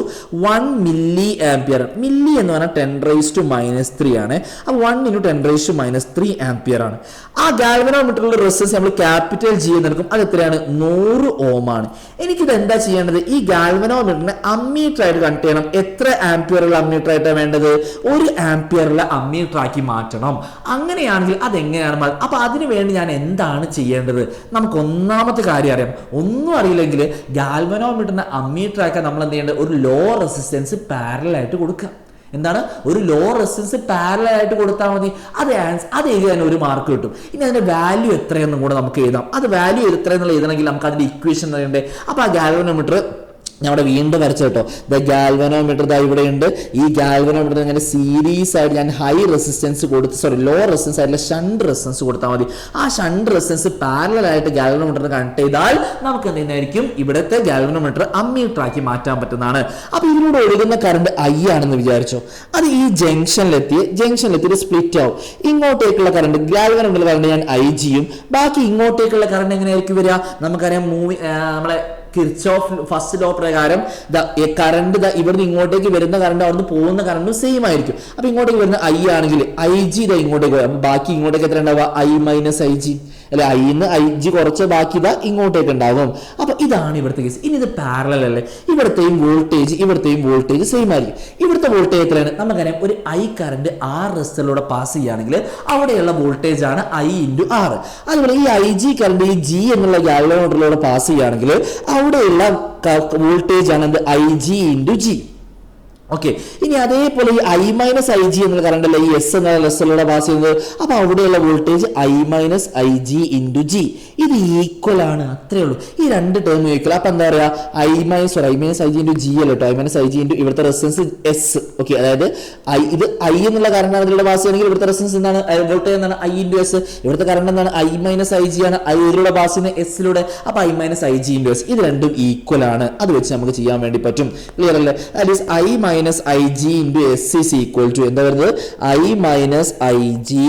1 milli ampere. Milli എന്ന് പറഞ്ഞാൽ 10⁻³ ആണ്. അപ്പോൾ 1 × 10⁻³ ആംപിയർ ആണ്. ആ ഗാൽവനോമീറ്ററിലുള്ള റെസിസ്റ്റൻസ് നമ്മൾ ക്യാപിറ്റൽ G എന്ന് എടുക്കും. അത് എത്രയാണ്? 100 ഓം ആണ്. എനിക്കിത് എന്താ ചെയ്യേണ്ടത്? ഈ ഗാൽവനോമീറ്ററിനെ അമ്മീറ്റർ ആയിട്ട് കണക്ട് ചെയ്യണം. എത്ര ആംപിയറുള്ള അമ്മീറ്റർ ആയിട്ടാണ് വേണ്ടത്? 1 ആംപിയറുള്ള അമ്മീറ്റർ ആക്കി മാറ്റണം. അങ്ങനെയാണെങ്കിൽ അതെങ്ങനെയാണ്? അപ്പൊ അതിനു വേണ്ടി ഞാൻ എന്താണ് ചെയ്യേണ്ടത്? നമുക്ക് ഒന്നാമത്തെ കാര്യം അറിയാം. ഒന്നും അറിയില്ലെങ്കിൽ ഗാൽവനോമീറ്ററിനെ അമ്മീറ്റർ ആക്കാൻ നമ്മൾ എന്ത് ചെയ്യേണ്ടത്? ഒരു ലോ റെസിസ്റ്റൻസ് പാരലൽ ആയിട്ട് കൊടുക്കുക. എന്താണ്? ഒരു ലോ റെസിസ്റ്റൻസ് പാരലൽ ആയിട്ട് കൊടുത്താൽ മതി. അത് എഴുതാൻ ഒരു മാർക്ക് കിട്ടും. ഇനി അതിന്റെ വാല്യൂ എത്രയെന്നും കൂടെ നമുക്ക് എഴുതാം. അത് വാല്യൂ എത്രയെന്നുള്ള എഴുതണമെങ്കിൽ നമുക്ക് അതിന്റെ ഇക്വേഷൻ അറിയണ്ടേ. അപ്പൊ ആ ഗാൽവനോമീറ്റർ ഞവിടെ വീണ്ടും വരച്ചു കേട്ടോ. ദ ഗാൽവനോമീറ്റർ ഇവിടെ ഉണ്ട്. ഈ ഗാൽവനോമീറ്റർ ഇങ്ങനെ സീരീസ് ആയിട്ട് ഞാൻ ഹൈ റെസിസ്റ്റൻസ് ലോ റെസിസ്റ്റൻസ് ആയിട്ടുള്ള ഷണ്ട് റെസിസ്റ്റൻസ് കൊടുത്താൽ മതി. ആ ഷണ്ട് റെസിസ്റ്റൻസ് പാരലൽ ആയിട്ട് ഗാൽവനോമീറ്ററിനെ കണക്ട് ചെയ്താൽ നമുക്ക് എന്തായിരിക്കും? ഇവിടുത്തെ ഗാൽവനോമീറ്റർ അമ്മീറ്റർ ആക്കി മാറ്റാൻ പറ്റുന്നതാണ്. അപ്പൊ ഇതിലൂടെ ഒഴുകുന്ന കറണ്ട് I ആണെന്ന് വിചാരിച്ചോ. അത് ഈ ജംഗ്ഷനിലെത്തി സ്പ്ലിറ്റ് ആവും. ഇങ്ങോട്ടേക്കുള്ള കറണ്ട് ഗാൽവനോമീറ്ററിലെ കറണ്ട് ഞാൻ IG യും ബാക്കി ഇങ്ങോട്ടേക്കുള്ള കറണ്ട് എങ്ങനെയായിരിക്കും വരിക? നമുക്കറിയാം നമ്മളെ കിർച്ചോഫ് ഫസ്റ്റ് ലോ പ്രകാരം കറണ്ട് ഇവിടുന്ന് ഇങ്ങോട്ടേക്ക് വരുന്ന കറണ്ട് അവിടുന്ന് പോകുന്ന കറണ്ടും സെയിം ആയിരിക്കും. അപ്പൊ ഇങ്ങോട്ടേക്ക് വരുന്ന I ആണെങ്കിൽ IG ഇങ്ങോട്ടേക്ക് വരും. ബാക്കി ഇങ്ങോട്ടേക്ക് എത്ര ഉണ്ടാവുക? I - IG അല്ലെ, ഐന്ന് ഐ ജി കുറച്ച് ബാക്കി ഇതാ ഇങ്ങോട്ടേക്ക് ഉണ്ടാകും. അപ്പൊ ഇതാണ് ഇവിടുത്തെ കേസ്. ഇനി ഇത് പാരലൽ അല്ലേ, ഇവിടുത്തെയും വോൾട്ടേജ് സെയിം ആയിരിക്കും. ഇവിടുത്തെ വോൾട്ടേജ് എത്രയാണ് നമുക്കറിയാം, ഒരു ഐ കറന്റ് ആർ റെസിസ്റ്ററിലൂടെ പാസ് ചെയ്യുകയാണെങ്കിൽ അവിടെയുള്ള വോൾട്ടേജ് ആണ് ഐ ഇൻറ്റു ആർ. അതുപോലെ ഈ ഐ ജി കറന്റ് ഈ ജി എന്നുള്ള ഗാൽവനോമീറ്ററിലൂടെ പാസ് ചെയ്യുകയാണെങ്കിൽ അവിടെയുള്ള വോൾട്ടേജ് ആണ് എന്ത്, I G into G. Okay, ഇനി അതേപോലെ ഈ ഐ മൈനസ് ഐ ജി എന്നുള്ള കറണ്ട് അല്ല ഈ എസ് എന്ന റെസിസ്റ്ററിലൂടെ പാസ് ചെയ്യുന്നത്. അപ്പൊ അവിടെയുള്ള voltage I minus I G into G. ഇത് ഈക്വൽ ആണ്, അത്രേ ഉള്ളൂ. ഈ രണ്ട് ടേം ഈക്വൽ. അപ്പൊ എന്താ പറയാ, I minus I G into G അല്ല കേട്ടോ, I minus I G into ഇവിടുത്തെ റെസിസ്റ്റൻസ് എസ്. ഓക്കെ, അതായത് ഇത് ഐ എന്നുള്ള കറണ്ട് ആണ് ഇതിലൂടെ പാസ് ചെയ്യണമെങ്കിൽ ഇവിടുത്തെ റെസിസ്റ്റൻസ് എന്താണ്, വോൾട്ടേജ് എന്താണ്, ഐ ഇൻറ്റു എസ്. ഇവിടുത്തെ കറണ്ട് എന്താണ്, ഐ മൈനസ് ഐ ജി ആണ്, ഐ ഇതിലൂടെ പാസ് ചെയ്യുന്ന എസിലൂടെ. അപ്പൊ I minus I G into S, ഇത് രണ്ടും ഈക്വൽ ആണ്. അത് വെച്ച് നമുക്ക് ചെയ്യാൻ വേണ്ടി പറ്റും. ക്ലിയർ അല്ലേ? That is I minus I G into S is equal to എന്താ വരുന്നത്, I minus I G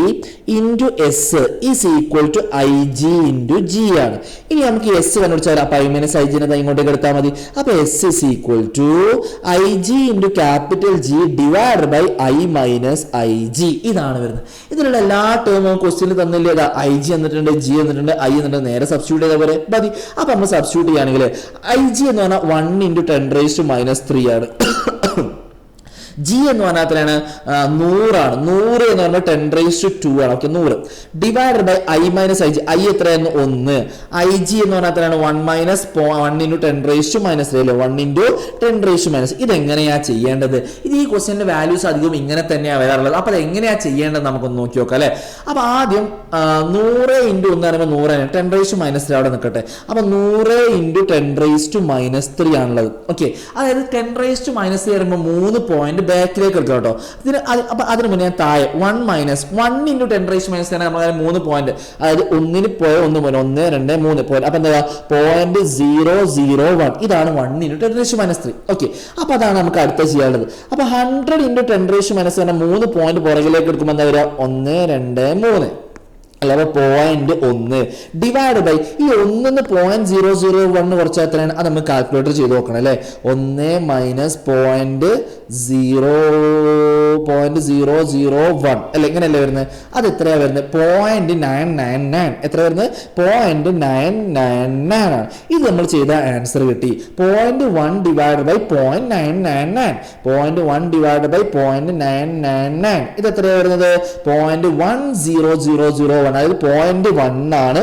into S is equal to I G into G ആണ്. ഇനി നമുക്ക് എസ് കണ്ടുപിടിച്ചാൽ അപ്പൊ ഐ മൈനസ് ഐ ജിനെ ഇങ്ങോട്ടേക്ക് എടുത്താൽ മതി. അപ്പൊ S is equal to I G into capital G divide by I minus I G. ഇതാണ് വരുന്നത്. ഇതിലുള്ള എല്ലാ ടേമും ക്വസ്റ്റ്യനിൽ തന്നില്ലേ, ഐ ജി എന്നിട്ടുണ്ട്, ജി എന്നിട്ടുണ്ട്, ഐ എന്നിട്ടുണ്ട്. നേരെ സബ്സ്റ്റിറ്റ്യൂട്ട് ചെയ്താൽ പോലെ മതി. അപ്പൊ നമ്മൾ സബ്സ്റ്റിറ്റ്യൂട്ട് ചെയ്യുകയാണെങ്കിൽ ഐ ജി എന്ന് പറഞ്ഞാൽ 1 × 10⁻³ ആണ്. ജി എന്ന് പറഞ്ഞാൽ 100 ആണ്. 100 എന്ന് പറഞ്ഞാൽ 10⁻² ആണ്. Okay, 100 divided by I minus I G. I എത്രയായിരുന്നു, 1. ഐ ജി എന്ന് പറഞ്ഞാൽ 1 മൈനസ് 1 × 10⁻³ അല്ലേ, 1 × 10⁻². ഇതെങ്ങനെയാ ചെയ്യേണ്ടത്? ഇത് ഈ ക്വസ്റ്റ്യന്റെ വാല്യൂസ് അധികം ഇങ്ങനെ തന്നെയാണ് വരാറുള്ളത്. അപ്പൊ അത് എങ്ങനെയാ ചെയ്യേണ്ടത് നമുക്കൊന്ന് നോക്കി നോക്കാം അല്ലെ. അപ്പൊ ആദ്യം 100 × 1 പറയുമ്പോൾ 100 10⁻³ അവിടെ നിൽക്കട്ടെ. അപ്പൊ 100 × 10⁻³ ആണുള്ളത്. ഓക്കെ, അതായത് 10⁻³ പറയുമ്പോൾ 3 പോയിന്റ് ബാക്കിലേക്ക് എടുക്കാം കേട്ടോ. അപ്പൊ അതിന് മുന്നേ ഞാൻ താഴെ 1 × 10⁻³ നമ്മൾ 3 പോയിന്റ്, അതായത് 1 പോയ 1 പോലെ 1, 2, 3 പോയിന്റ്. അപ്പൊ എന്താ 0.001 ഇതാണ് 1 × 10⁻³. ഓക്കെ, അപ്പൊ അതാണ് നമുക്ക് അടുത്ത ചെയ്യാനുള്ളത്. അപ്പൊ 100 × 10⁻³ 3 പോയിന്റ് പുറകിലേക്ക് എടുക്കുമ്പോൾ എന്താ വരിക, 1, 2, 3 അല്ല. അപ്പൊ 0.1 ഡിവൈഡ് ബൈ ഈ 1 0.001 കുറച്ച് എത്രയാണ്, അത് നമുക്ക് കാൽക്കുലേറ്റർ ചെയ്ത് നോക്കണം അല്ലെ. 1 മൈനസ് 0.001 അല്ലെ, ഇങ്ങനെയല്ലേ വരുന്നത്. അത് എത്രയാ വരുന്നത്, 0.999. എത്ര വരുന്നത്, 0.999 ആണ്. ഇത് നമ്മൾ ചെയ്ത ആൻസർ കിട്ടി. 0.1 ഡിവൈഡ് ബൈ 0.999. 0.1 ഡിവൈഡ് ബൈ 0.999 ഇത് എത്രയാ വരുന്നത്, 0.1001. അതായത് 0.1 ആണ്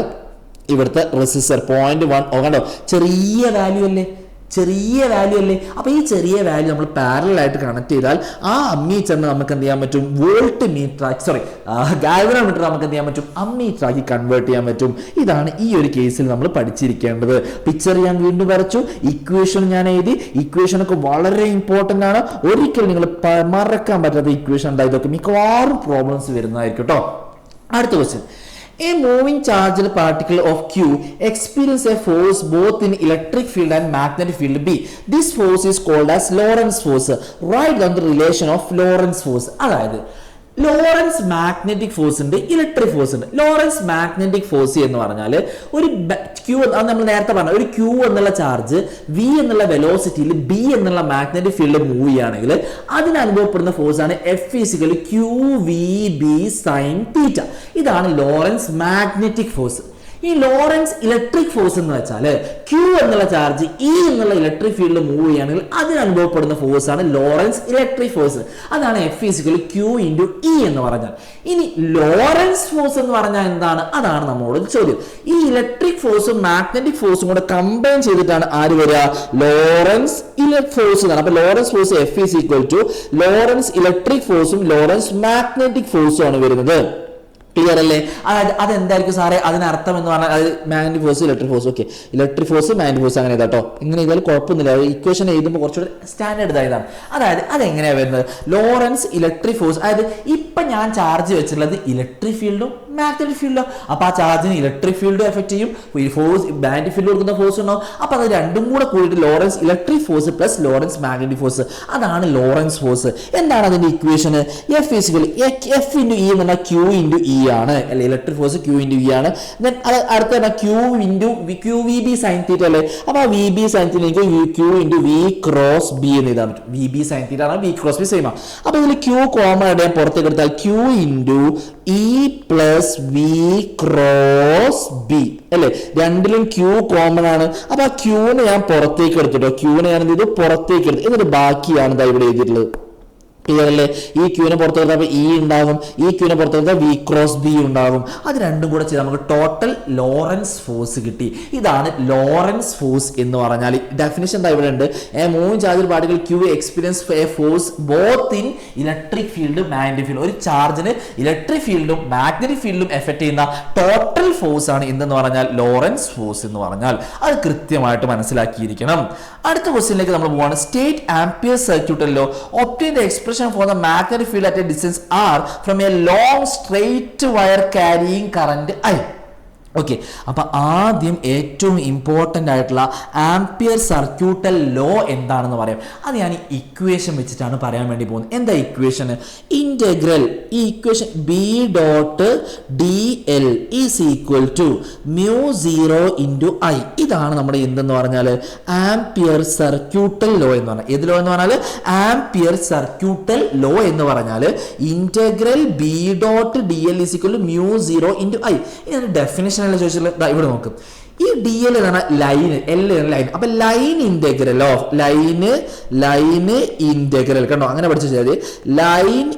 ഇവിടുത്തെ റെസിസ്റ്റർ. 0.1 കണ്ടോ, ചെറിയ വാല്യൂ അല്ലേ. അപ്പൊ ഈ ചെറിയ വാല്യൂ നമ്മൾ പാരലൽ ആയിട്ട് കണക്ട് ചെയ്താൽ ആ അമ്മീറ്ററിന് നമുക്ക് എന്ത് ചെയ്യാൻ പറ്റും, വോൾട്ട് മീറ്റർ ഗാൽവനോമീറ്റർ നമുക്ക് എന്ത് ചെയ്യാൻ പറ്റും, അമ്മീറ്റർ ആക്കി കൺവേർട്ട് ചെയ്യാൻ പറ്റും. ഇതാണ് ഈ ഒരു കേസിൽ നമ്മൾ പഠിച്ചിരിക്കേണ്ടത്. പിക്ചർ ഞാൻ വീണ്ടും വരച്ചു, ഇക്വേഷൻ ഞാൻ എഴുതി. ഇക്വേഷൻ ഒക്കെ വളരെ ഇമ്പോർട്ടന്റ് ആണ്. ഒരിക്കലും നിങ്ങൾ മറക്കാൻ പറ്റാത്ത ഇക്വേഷൻ ഉണ്ടായി. ഇതൊക്കെ മിക്കവാറും പ്രോബ്ലംസ് വരുന്നതായിരിക്കും കേട്ടോ. അടുത്ത question. A moving charged particle of Q experiences a force both in electric field and magnetic field B. This force is called as Lorentz force. Write down the relation of Lorentz force. അതായത് Lawrence magnetic force ഉണ്ട്, electric force ഉണ്ട്. Lawrence magnetic force എന്ന് പറഞ്ഞാൽ ഒരു Q, അത് നമ്മൾ നേരത്തെ പറഞ്ഞ ഒരു ക്യൂ എന്നുള്ള ചാർജ് വി എന്നുള്ള വെലോസിറ്റിയിൽ ബി എന്നുള്ള മാഗ്നറ്റിക് ഫീൽഡ് മൂവ് ചെയ്യുകയാണെങ്കിൽ അതിന് അനുഭവപ്പെടുന്ന ഫോഴ്സ് ആണ് FQ_V_B sin θ. ഇതാണ് ലോറൻസ് മാഗ്നറ്റിക് ഫോഴ്സ്. ഈ ലോറൻസ് ഇലക്ട്രിക് ഫോഴ്സ് എന്ന് വെച്ചാൽ ക്യൂ എന്നുള്ള ചാർജ് ഇ എന്നുള്ള ഇലക്ട്രിക് ഫീൽഡ് മൂവ് ചെയ്യുകയാണെങ്കിൽ അതിന് അനുഭവപ്പെടുന്ന ഫോഴ്സ് ആണ് ലോറൻസ് ഇലക്ട്രിക് ഫോഴ്സ്. അതാണ് F=Q×E എന്ന് പറഞ്ഞാൽ. ഇനി ലോറൻസ് ഫോഴ്സ് എന്ന് പറഞ്ഞാൽ എന്താണ്, അതാണ് നമ്മളോട് ചോദ്യം. ഈ ഇലക്ട്രിക് ഫോഴ്സും മാഗ്നറ്റിക് ഫോഴ്സും കൂടെ കമ്പൈൻ ചെയ്തിട്ടാണ് ആര് വരിക, ലോറൻസ് ഇലക്ട്രിക് ഫോഴ്സ് എന്നാണ്. അപ്പൊ Lorentz force F= Lawrence electric ഫോഴ്സും ലോറൻസ് മാഗ്നറ്റിക് ഫോഴ്സും ആണ് വരുന്നത്. ക്ലിയർ അല്ലേ? അതായത് അതെന്തായിരിക്കും സാറേ അതിനർത്ഥം എന്ന് പറഞ്ഞാൽ, അത് magnetic force electric force. Okay, electric force magnetic force അങ്ങനെ കേട്ടോ. ഇങ്ങനെ ചെയ്താൽ കുഴപ്പമൊന്നുമില്ല. ഇക്വേഷൻ എഴുതുമ്പോൾ കുറച്ചുകൂടി സ്റ്റാൻഡേർഡ് ഇതായതാണ്. അതായത് അതെങ്ങനെയാണ് വരുന്നത്, ലോറൻസ് ഇലക്ട്രിക് ഫോഴ്സ്. അതായത് ഇപ്പം ഞാൻ ചാർജ് വെച്ചിട്ടുള്ളത് ഇലക്ട്രിക് ഫീൽഡും മാഗ്നറ്റിക് ഫീൽഡും. അപ്പോൾ ആ ചാർജിന് ഇലക്ട്രിക് ഫീൽഡും എഫക്ട് ചെയ്യും, ഫോഴ്സ് മാഗ്നറ്റിക് ഫീൽഡ് കൊടുക്കുന്ന ഫോഴ്സ് ഉണ്ടാവും. അപ്പോൾ അത് രണ്ടും കൂടെ കൂടിയിട്ട് Lawrence electric force plus Lawrence magnetic force, അതാണ് ലോറൻസ് ഫോഴ്സ്. എന്താണ് അതിന്റെ ഇക്വേഷൻ, F=E എന്ന് പറഞ്ഞാൽ Q×E ആണ് അല്ലെ, ഇലക്ട്രിക് ഫോഴ്സ് Q×E ആണ്. അടുത്ത Q×VB sin θ അല്ലേ. അപ്പൊ ആ VB sin θ Q×V×B എന്ന് എഴുതാൻ പറ്റും. VB sin θ ആണ്, V×B സെയിം ആണ്. അപ്പൊ ഇതിൽ Q കോമൺ ആയിട്ട് ഞാൻ പുറത്തേക്ക് എടുത്താൽ Q into E plus V cross B അല്ലേ, രണ്ടിലും Q കോമൺ ആണ്. അപ്പൊ ആ ക്യൂനെ ഞാൻ പുറത്തേക്ക് എടുത്തിട്ടോ, ക്യൂനെ ഞാൻ എന്ത് ചെയ്തു, പുറത്തേക്ക് എടുത്തു. എന്നിട്ട് ബാക്കിയാണ് ഇതാ ഇവിടെ എഴുതിയിട്ടുള്ളത്. ക്ലിയർ അല്ലേ? ഈ ക്യൂനെ പുറത്തെടുത്താൽ ഇ ഉണ്ടാകും, ഈ ക്യൂനെ പുറത്തെടുത്താൽ വി ക്രോസ് ബി ഉണ്ടാകും. അത് രണ്ടും കൂടെ ചെയ്ത് നമുക്ക് ടോട്ടൽ ലോറൻസ് ഫോഴ്സ് കിട്ടി. ഇതാണ് ലോറൻസ് ഫോഴ്സ് എന്ന് പറഞ്ഞാൽ. ഡെഫിനിഷൻ എന്താ ഇവിടെ ഉണ്ട്. A moving charge particle Q experience a force both in electric field magnetic field. ഒരു ചാർജിന് ഇലക്ട്രിക് ഫീൽഡും മാഗ്നറ്റിക് ഫീൽഡും എഫക്ട് ചെയ്യുന്ന ടോട്ടൽ ഫോഴ്സ് ആണ് എന്തെന്ന് പറഞ്ഞാൽ ലോറൻസ് ഫോഴ്സ് എന്ന് പറഞ്ഞാൽ. അത് കൃത്യമായിട്ട് മനസ്സിലാക്കിയിരിക്കണം. അടുത്ത ക്വസ്റ്റ്യനിലേക്ക് നമ്മൾ പോവാണ്. State ampere circuit law obtain the expression for the magnetic field at a distance r from a long straight wire carrying current I. Okay, അപ്പൊ ആദ്യം ഏറ്റവും ഇമ്പോർട്ടൻ്റ് ആയിട്ടുള്ള ആംപിയർ സർക്യൂട്ടൽ ലോ എന്താണെന്ന് പറയാം. അത് ഞാൻ ഇക്വേഷൻ വെച്ചിട്ടാണ് പറയാൻ വേണ്ടി പോകുന്നത്. എന്താ ഇക്വേഷൻ? ഇന്റഗ്രൽ, ഈ equation B dot D L is equal to mu 0 into I. ഇതാണ് നമ്മുടെ എന്തെന്ന് പറഞ്ഞാൽ ആംപിയർ സർക്യൂട്ടൽ ലോ എന്ന് പറഞ്ഞാൽ. ഏത് ലോ എന്ന് പറഞ്ഞാൽ ആംപിയർ സർക്യൂട്ടൽ ലോ എന്ന് പറഞ്ഞാൽ integral B dot D L is equal to mu 0 into I. ഇതിന്റെ ഡെഫിനിഷൻ ചോദിച്ചാൽ ഇവിടെ നോക്കും. ഈ ഡി എൽ എന്ന് പറഞ്ഞാൽ ലൈൻ, എൽ ലൈൻ. അപ്പൊ line integral of line integral കണ്ടോ, അങ്ങനെ പഠിച്ചു മതി. ലൈൻ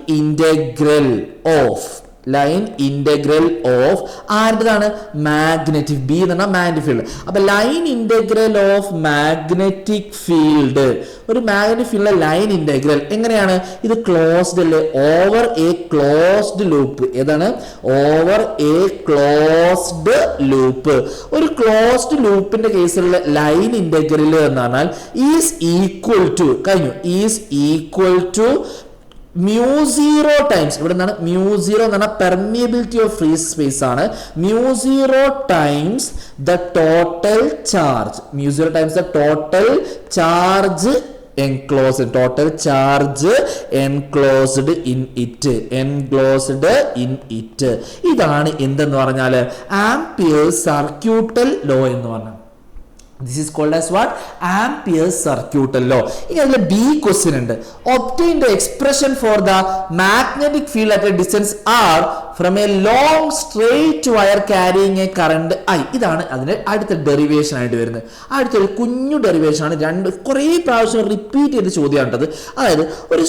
ഇന്റഗ്രൽ ഓഫ് ആരുടേതാണ്? മാഗ്നറ്റിക്. ബി എന്ന് പറഞ്ഞാൽ മാഗ്നറ്റിക് ഫീൽഡ്. അപ്പൊ line integral of magnetic field, ഒരു മാഗ്നറ്റിക് ഫീൽഡിലെ ലൈൻ ഇന്റഗ്രൽ എങ്ങനെയാണ്? ഇത് ക്ലോസ്ഡ് അല്ലേ, ഓവർ എ ക്ലോസ്ഡ് ലൂപ്പ്. ഏതാണ്? Over a closed loop. ഒരു ക്ലോസ്ഡ് ലൂപ്പിന്റെ കേസിലുള്ള ലൈൻ ഇന്റഗ്രൽ എന്ന് പറഞ്ഞാൽ ഈസ് ഈക്വൽ ടു, കഴിഞ്ഞു, is equal to mu 0 times, ഇവിടെ നിന്നാണ് മ്യൂ 0 എന്ന് പറഞ്ഞാൽ പെർമിയബിലിറ്റി ഓഫ് ഫ്രീ സ്പേസ് ആണ്. Mu 0 times the total charge, mu 0 times the total charge enclosed, total charge enclosed in it, ഇതാണ് എന്തെന്ന് പറഞ്ഞാൽ ആംപിയർ സർക്യൂട്ടൽ ലോ എന്ന് പറഞ്ഞാൽ. This is called as what? Ampere's circuital law. ഇനി അതിലെ B question ഉണ്ട്. Obtain the expression for the magnetic field at a distance r from a long straight wire carrying a current I. ഇതാണ് അതിന്റെ അടുത്ത derivation ആയിട്ട് വരുന്നത്. അടുത്തൊരു കുഞ്ഞു ഡെറിവേഷൻ ആണ്, കുറേ പ്രാവശ്യം റിപ്പീറ്റ് ചെയ്ത് ചോദ്യമാണത്. അതായത് ഒരു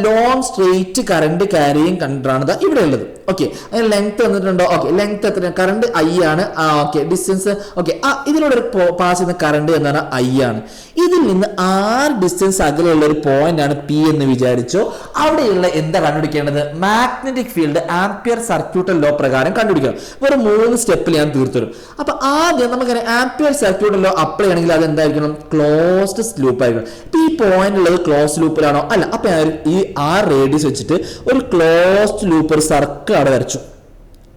ലോങ് സ്ട്രെയിറ്റ് കറണ്ട് ക്യാരിയിങ് കറണ്ടാണ് ഇവിടെ ഉള്ളത്. ഓക്കെ, അതിന് ലെങ്ത് വന്നിട്ടുണ്ടോ? ഓക്കെ, ലെങ്ത് എത്ര? കറണ്ട് ഐ ആണ്. ഓക്കെ, ഡിസ്റ്റൻസ് ഓക്കെ, ഇതിലൂടെ പാസ് ചെയ്യുന്ന കറണ്ട് എന്ന് പറഞ്ഞാൽ ഐ ആണ്. ഇതിൽ നിന്ന് ആറ് ഡിസ്റ്റൻസ് അകലെയുള്ള ഒരു പോയിന്റ് ആണ് പി എന്ന് വിചാരിച്ചോ. അവിടെയുള്ള എന്താ കണ്ടുപിടിക്കേണ്ടത്? Magnetic field ampere circuital law പ്രകാരം കണ്ടുപിടിക്കണം. ഒരു 3 സ്റ്റെപ്പിൽ ഞാൻ തീർത്തുതരും. അപ്പൊ ആദ്യം നമുക്ക് ആംപിയർ സർക്യൂട്ടൽ ലോ അപ്ലൈ ചെയ്യണമെങ്കിൽ അത് എന്തായിരിക്കണം? ക്ലോസ്ഡ് ലൂപ്പ് ആയിരിക്കണം. ഇപ്പൊ ഈ പോയിന്റ് ഉള്ളത് ക്ലോസ്ഡ് ലൂപ്പിലാണോ? അല്ല. അപ്പൊ ഞാൻ ഈ റേഡിയസ് വെച്ചിട്ട് ഒരു ക്ലോസ്ഡ് ലൂപ്പ്, ഒരു സർക്കിൾ അവിടെ വരച്ചു.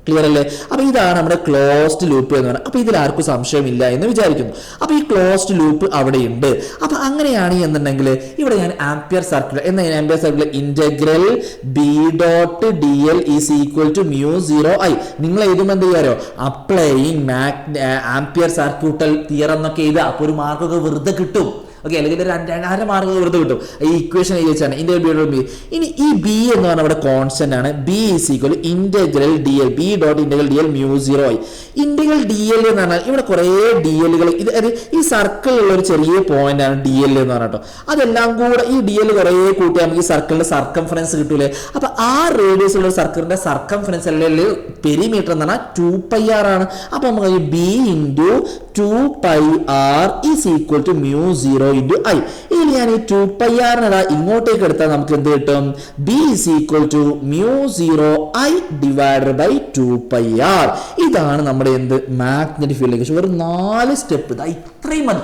ക്ലിയർ അല്ലേ? അപ്പൊ ഇതാണ് നമ്മുടെ ക്ലോസ്ഡ് ലൂപ്പ് എന്ന് പറയുന്നത്. അപ്പൊ ഇതിൽ ആർക്കും സംശയമില്ല എന്ന് വിചാരിക്കുന്നു. അപ്പൊ ഈ ക്ലോസ്ഡ് ലൂപ്പ് അവിടെയുണ്ട്. അപ്പൊ അങ്ങനെയാണ് എന്നുണ്ടെങ്കിൽ ഇവിടെ ഞാൻ ampere circle ampere circle integral B dot D L is equal to mu 0 I. നിങ്ങൾ എഴുതുമ്പോൾ എന്ത് ചെയ്യാറോ? അപ്ലൈയിങ് ആംപിയർ സർക്യൂട്ടൽ തിയറം എന്നൊക്കെ എഴുതുക. അപ്പൊ ഒരു മാർക്കൊക്കെ വെറുതെ കിട്ടും. ഓക്കെ, അല്ലെങ്കിൽ 2.5 മാർക്ക് വെറുതെ കിട്ടും. ഈ ഇക്വേഷൻ എഴുതിച്ചാണ് ഇന്റഗ്രൽ ബി. ഇനി ഈ ബി എന്ന് പറഞ്ഞാൽ ഇവിടെ കോൺസ്റ്റന്റ് ആണ്. B is equal integral D L, B dot integral D L mu 0 I. Integral D L എന്ന് പറഞ്ഞാൽ ഇവിടെ കുറേ ഡി എല്ലുകൾ, ഇത് ഈ സർക്കിളിലുള്ള ഒരു ചെറിയ പോയിന്റ് ആണ് ഡി എൽ എന്ന് പറഞ്ഞിട്ടോ. അതെല്ലാം കൂടെ ഈ ഡി എൽ കുറേ കൂട്ടി നമുക്ക് ഈ സർക്കിളിന്റെ സർക്കംഫറൻസ് കിട്ടൂലേ. അപ്പൊ ആ റേഡിയസ് ഉള്ള സർക്കിളിന്റെ സർക്കംഫറൻസ് അല്ലെങ്കിൽ പെരിമീറ്റർ എന്ന് പറഞ്ഞാൽ 2πr ആണ്. അപ്പൊ നമുക്ക് B into 2πr is equal to mu 0 into I. ഇതിൽ ഞാൻ ഈ 2πr ഇങ്ങോട്ടേക്ക് എടുത്താൽ നമുക്ക് എന്ത് കിട്ടും? B is equal to mu 0 I divided by 2πr. ഇതാണ് നമ്മുടെ എന്ത് മാഗ്നറ്റിക് ഫീൽഡിലേക്ക്. ഒരു 4 സ്റ്റെപ്പ്, ഇത്രയും മതി.